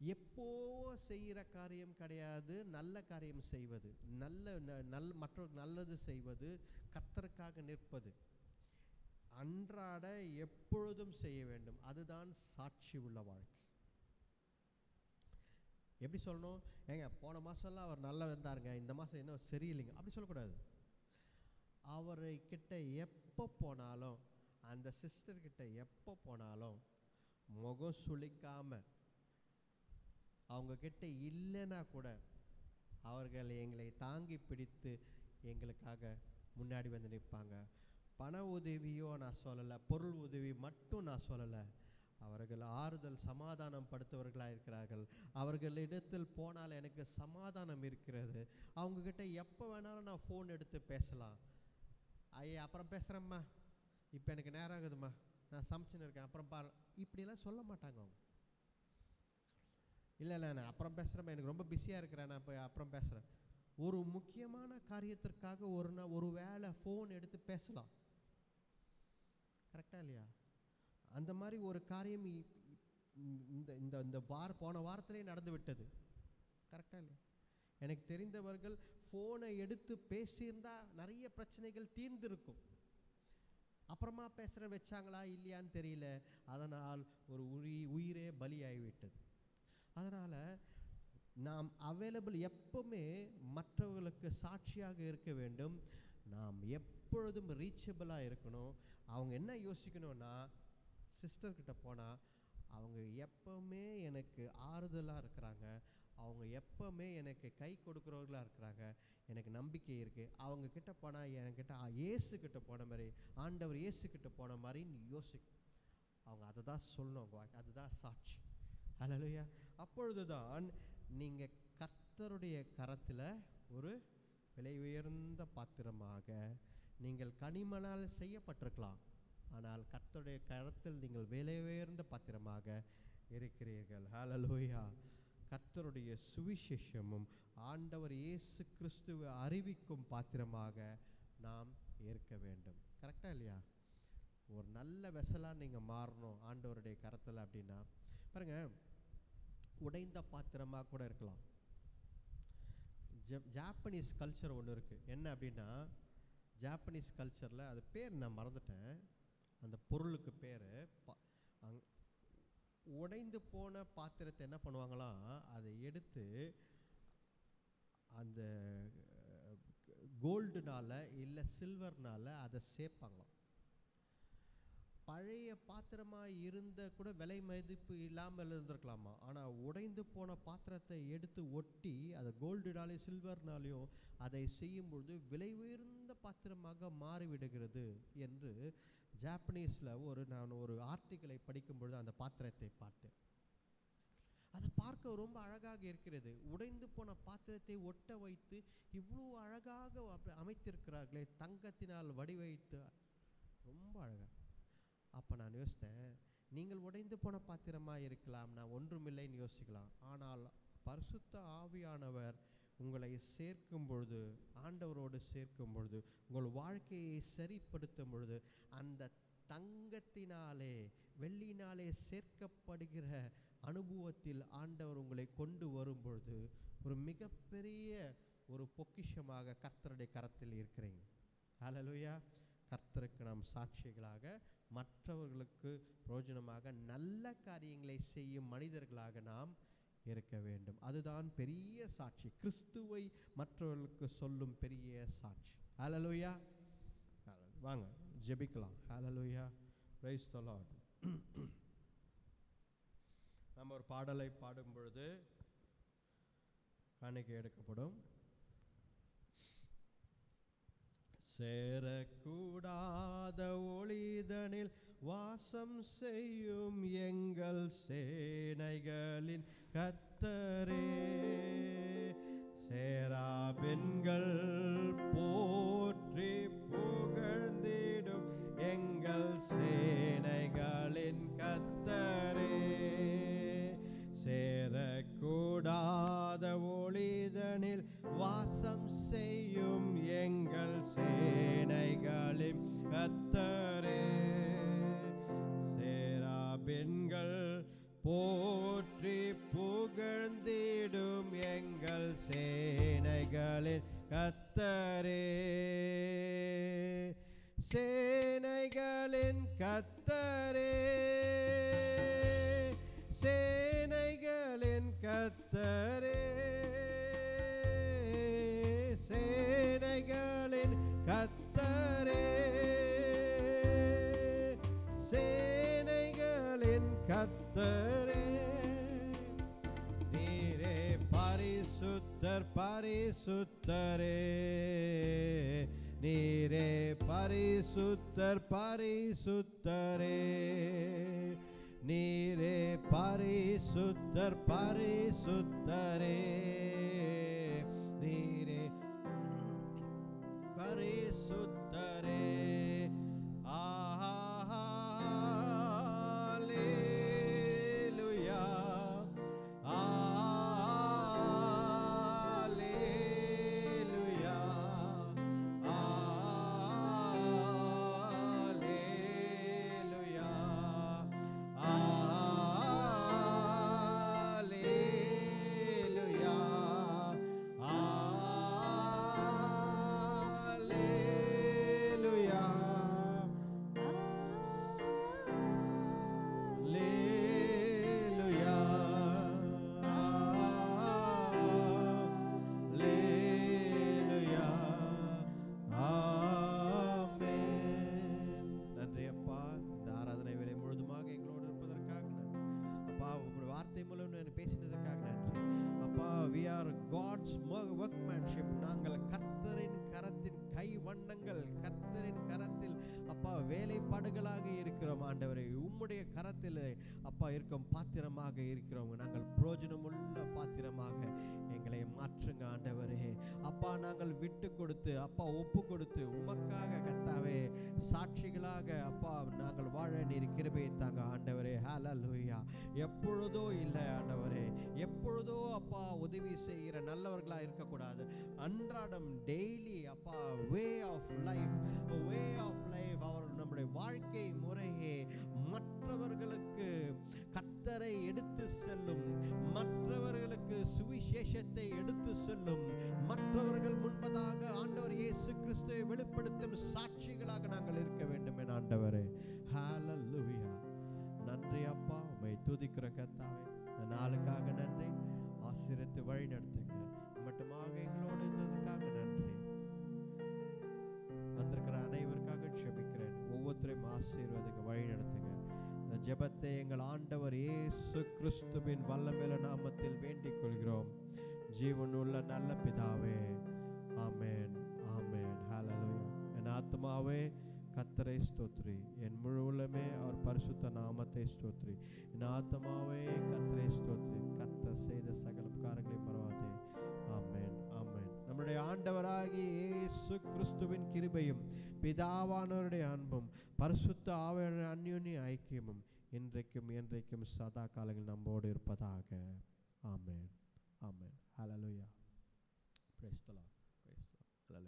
எப்போ செய்கிற காரியம் கிடையாது. நல்ல காரியம் செய்வது, மற்றவர்கள் நல்லது செய்வது, கர்த்தருக்காக நிற்பது, அன்றாட எப்பொழுதும் செய்ய வேண்டும். அதுதான் சாட்சி உள்ள வாழ்க்கை. எப்படி சொல்லணும்? ஏங்க போன மாதம்லாம் அவர் நல்லா இருந்தாருங்க, இந்த மாதம் என்ன சரியில்லைங்க, அப்படி சொல்லக்கூடாது. அவரை கிட்ட எப்போ போனாலும், அந்த சிஸ்டர்கிட்ட எப்போ போனாலும் முகம் சுளிக்காம, அவங்கக்கிட்ட இல்லைன்னா கூட அவர்கள் எங்களை தாங்கி பிடித்து எங்களுக்காக முன்னாடி வந்து நிற்பாங்க. பண உதவியோ நான் சொல்லலை, பொருள் உதவி மட்டும் நான் சொல்லலை. அவர்கள் ஆறுதல் சமாதானம் படுத்தவர்களாக இருக்கிறார்கள். அவர்களிடத்தில் போனால் எனக்கு சமாதானம் இருக்கிறது. அவங்கக்கிட்ட எப்போ வேணாலும் நான் ஃபோன் எடுத்து பேசலாம். ஐயா அப்புறம் பேசுகிறேம்மா, இப்போ எனக்கு நேரம் ஆகுதும்மா, நான் சமைச்சுன்னு இருக்கேன், அப்புறம் பாரு, இப்படிலாம் சொல்ல மாட்டாங்க அவங்க. இல்லை நான் அப்புறம் பேசுகிறேம்மா, எனக்கு ரொம்ப பிஸியாக இருக்கிறேன், நான் போய் அப்புறம் பேசுகிறேன். ஒரு முக்கியமான காரியத்திற்காக ஒரு வேளை ஃபோன் எடுத்து பேசலாம். கரெக்டாக இல்லையா? அந்த மாதிரி ஒரு காரியம் இந்த போன வாரத்திலே நடந்து விட்டது. கரெக்டாக இல்லையா? எனக்கு தெரிந்தவர்கள் ஃபோனை எடுத்து பேசியிருந்தா நிறைய பிரச்சனைகள் தீர்ந்திருக்கும். அப்புறமா பேசுகிற வச்சாங்களா இல்லையான்னு தெரியல. அதனால் ஒரு உயிரே பலியாகிவிட்டது. அதனால் நாம் அவைலபிள், எப்பவுமே மற்றவர்களுக்கு சாட்சியாக இருக்க வேண்டும். நாம் எப்பொழுதும் ரீச்சபிளாக இருக்கணும். அவங்க என்ன யோசிக்கணும்னா, சிஸ்டர்கிட்ட போனால் அவங்க எப்பவுமே எனக்கு ஆறுதலாக இருக்கிறாங்க, அவங்க எப்பவுமே எனக்கு கை கொடுக்குறவர்களாக இருக்கிறாங்க, எனக்கு நம்பிக்கை இருக்குது. அவங்கக்கிட்ட போனால் என்கிட்ட இயேசுக்கிட்ட போன மாதிரி, ஆண்டவர் இயேசுக்கிட்ட போன மாதிரி நீ அவங்க அதை தான் சொல்லணும். அதுதான் சாட்சி. ஹல்லேலூயா. அப்பொழுது தான் நீங்கள் கர்த்தருடைய கரத்தில் ஒரு விலை உயர்ந்த பாத்திரமாக, நீங்கள் கனிமனால் செய்யப்பட்டிருக்கலாம், ஆனால் கர்த்தருடைய கரத்தில் நீங்கள் விலை உயர்ந்த பாத்திரமாக இருக்கிறீர்கள். ஹல்லேலூயா. கர்த்தருடைய சுவிசேஷமும் ஆண்டவர் இயேசு கிறிஸ்துவை அறிவிக்கும் பாத்திரமாக நாம் இருக்க வேண்டும். கரெக்டாக இல்லையா? ஒரு நல்ல வெசலாக நீங்கள் மாறணும் ஆண்டவருடைய கரத்தில். அப்படின்னா பாருங்க, உடைந்த பாத்திரமாக கூட இருக்கலாம். ஜாப்பனீஸ் கல்ச்சர் ஒன்று இருக்குது. என்ன அப்படின்னா, ஜாப்பனீஸ் கல்ச்சரில் அது பேர் நான் மறந்துட்டேன், அந்த பொருளுக்கு பேர். உடைந்து போன பாத்திரத்தை என்ன பண்ணுவாங்களாம், அதை எடுத்து அந்த கோல்டுனால இல்லை சில்வர்னால அதை சேர்ப்பாங்களாம். பழைய பாத்திரமாக இருந்த கூட விலை மதிப்பு இல்லாமல் இருந்திருக்கலாமா, ஆனால் உடைந்து போன பாத்திரத்தை எடுத்து ஒட்டி அதை கோல்டுனாலே சில்வர்னாலேயும் அதை செய்யும்பொழுது விலை உயர்ந்த பாத்திரமாக மாறிவிடுகிறது என்று ஜாப்பனீஸில் நான் ஒரு ஆர்டிக்கலை படிக்கும்பொழுது அந்த பாத்திரத்தை பார்த்தேன். அதை பார்க்க ரொம்ப அழகாக இருக்கிறது. உடைந்து போன பாத்திரத்தை ஒட்ட வைத்து இவ்வளோ அழகாக அமைத்திருக்கிறார்களே, தங்கத்தினால் வடிவைத்து, ரொம்ப அழகாக. அப்போ நான் யோசித்தேன், நீங்கள் உடைந்து போன பாத்திரமாக இருக்கலாம், நான் ஒன்றுமில்லைன்னு யோசிக்கலாம். ஆனால் பரிசுத்த ஆவியானவர் உங்களை சேர்க்கும் பொழுது, ஆண்டவரோடு சேர்க்கும் பொழுது, உங்கள் வாழ்க்கையை சரிப்படுத்தும் பொழுது, அந்த தங்கத்தினாலே வெள்ளினாலே சேர்க்கப்படுகிற அனுபவத்தில் ஆண்டவர் உங்களை கொண்டு வரும் பொழுது ஒரு மிகப்பெரிய ஒரு பொக்கிஷமாக கர்த்தருடைய கரத்தில் இருக்கிறீங்க. ஹல்லேலூயா. கர்த்தருக்கு நாம் சாட்சிகளாக, மற்றவர்களுக்கு பிரயோஜனமாக நல்ல காரியங்களை செய்யும் மனிதர்களாக நாம் இருக்க வேண்டும். அதுதான் பெரிய சாட்சி, கிறிஸ்துவை மற்றவர்களுக்கு சொல்லும் பெரிய சாட்சி. ஹல்லேலூயா. வாங்க ஜெபிக்கலாம். ஹல்லேலூயா. Praise the lord. நம்ம ஒரு பாடலை பாடும் பொழுது காணிக்கை எடுக்கப்படும். சேரக்கூடாத ஒளிதனில் வாசம் செய்யும் எங்கள் சேனைகளின் கர்த்தரே, சேராபீன்கள் போற்றி புகழ்ந்திடும் எங்கள் சேனைகளின் கர்த்தரே, சேரக்கூடாத ஒளிதனில் வாசம் செய்யும் எங்கள் சேனைகளின் கர்த்தரே, சேராபீன்கள் போற்றி புகழ்ந்திடும் கர்த்தரே, சேனைகளின் கர்த்தரே, சேனைகளின் கர்த்தரே, சேனைகளின் கர்த்தரே, சேனைகளின் கர்த்தரே, நீரே பரிசுத்தர் பரிசுத்தரே, நீரே பரிசுத்தர் பரிசுத்தரே, நீரே பரிசுத்தர் பரிசுத்தரே, நீரே பரிசுத்தரே. அல்லேலூயா, அல்லேலூயா, அல்லேலூயா, அல்லேலூயா, அல்லேலூயா, அல்லேலூயா, அல்லேலூயா, ஆமென். நன்றி அப்பா, இந்த ஆராதனை வேலை முழுதுமாக எங்களோடு இருப்பதற்காக நன்றி அப்பா. உங்களுடைய வார்த்தை மூலம் பேசினதற்காக நன்றி அப்பா. we are God's workmanship, நாங்கள் கர்த்தரின் கரத்தின் கை வண்ணங்கள், கர்த்தரின் கரத்தில் அப்பா வேலைப்பாடுகளாக இருக்கிறோம் ஆண்டவரே. உம்முடைய கரத்தில் அப்பா இருக்கும் பாத்திரமாக இருக்கிறோம். நாங்கள் பிரயோஜனமுள்ள பாத்திரமாக எங்களை மாற்றுங்க ஆண்டவரே. அப்பா நாங்கள் விட்டு கொடுத்து அப்பா ஒப்பு கொடுத்து உமக்காக கர்த்தாவே சாட்சிகளாக அப்பா நாங்கள் வாழ நீர் கிருபையை தாங்க ஆண்டவரே. ஹல்லேலூயா. எப்பொழுதோ இல்லை ஆண்டவரே, எப்பொழுதோ அப்பா உதவி செய்கிற நல்லவர்களா இருக்கக்கூடாது. அன்றாடம் டெய்லி அப்பா வே ஆஃப் லைஃப், அவர் நம்முடைய வாழ்க்கை முறையே மற்றவர்களுக்கு கர்த்தரை எடுத்து செல்லும், மற்றவர்களுக்கு சுவிசேஷத்தை எடுத்து செல்லும், மற்றவர்கள் முன்பதாக ஆண்டவர் இயேசு கிறிஸ்துவை வெளிப்படுத்தும் சாட்சிகளாக நாங்கள் இருக்க வேண்டும் என ஆண்டவரே. ஹல்லேலூயா. நன்றி அப்பா, உம்மை துதிக்கிற கர்த்தாவே. இந்த நாளுக்காக நன்றி. ஆசீர்வதித்து வழி நடத்துங்க. மட்டுமாக எங்களோடு இருந்ததற்காக நன்றி. வந்திருக்கிற அனைவருக்காக ஜெபிக்கிறேன். ஒவ்வொருத்தரையும் ஆசீர்வதிங்க, வழி நடத்துங்க. இந்த ஜெபத்தை எங்கள் ஆண்டவர் இயேசு கிறிஸ்துவின் வல்லமையுள்ள நாமத்தில் வேண்டிக் கொள்கிறோம். ஜீவனுள்ள நல்ல பிதாவே, ஆமென், ஆமென். ஹல்லேலூயா. என் ஆத்மாவே கர்த்தரை ஸ்தோத்திரி, என் முழு உள்ளமே அவர் பரிசுத்த நாமத்தை ஸ்தோத்திரி. என் ஆத்மாவே கர்த்தரை ஸ்தோத்திரி, கர்த்தர் செய்த சகல உபகாரங்களையும் மறவாதே. ஆமென், ஆமென். நம்முடைய ஆண்டவராகிய இயேசு கிறிஸ்துவின் கிருபையும் பிதாவானவருடைய அன்பும் பரிசுத்த ஆவியானவருடைய அந்யோன்ய ஐக்கியமும் இன்றைக்கும் என்றைக்கும் சதா காலங்கள் நம்மோடு இருப்பதாக. ஆமென்.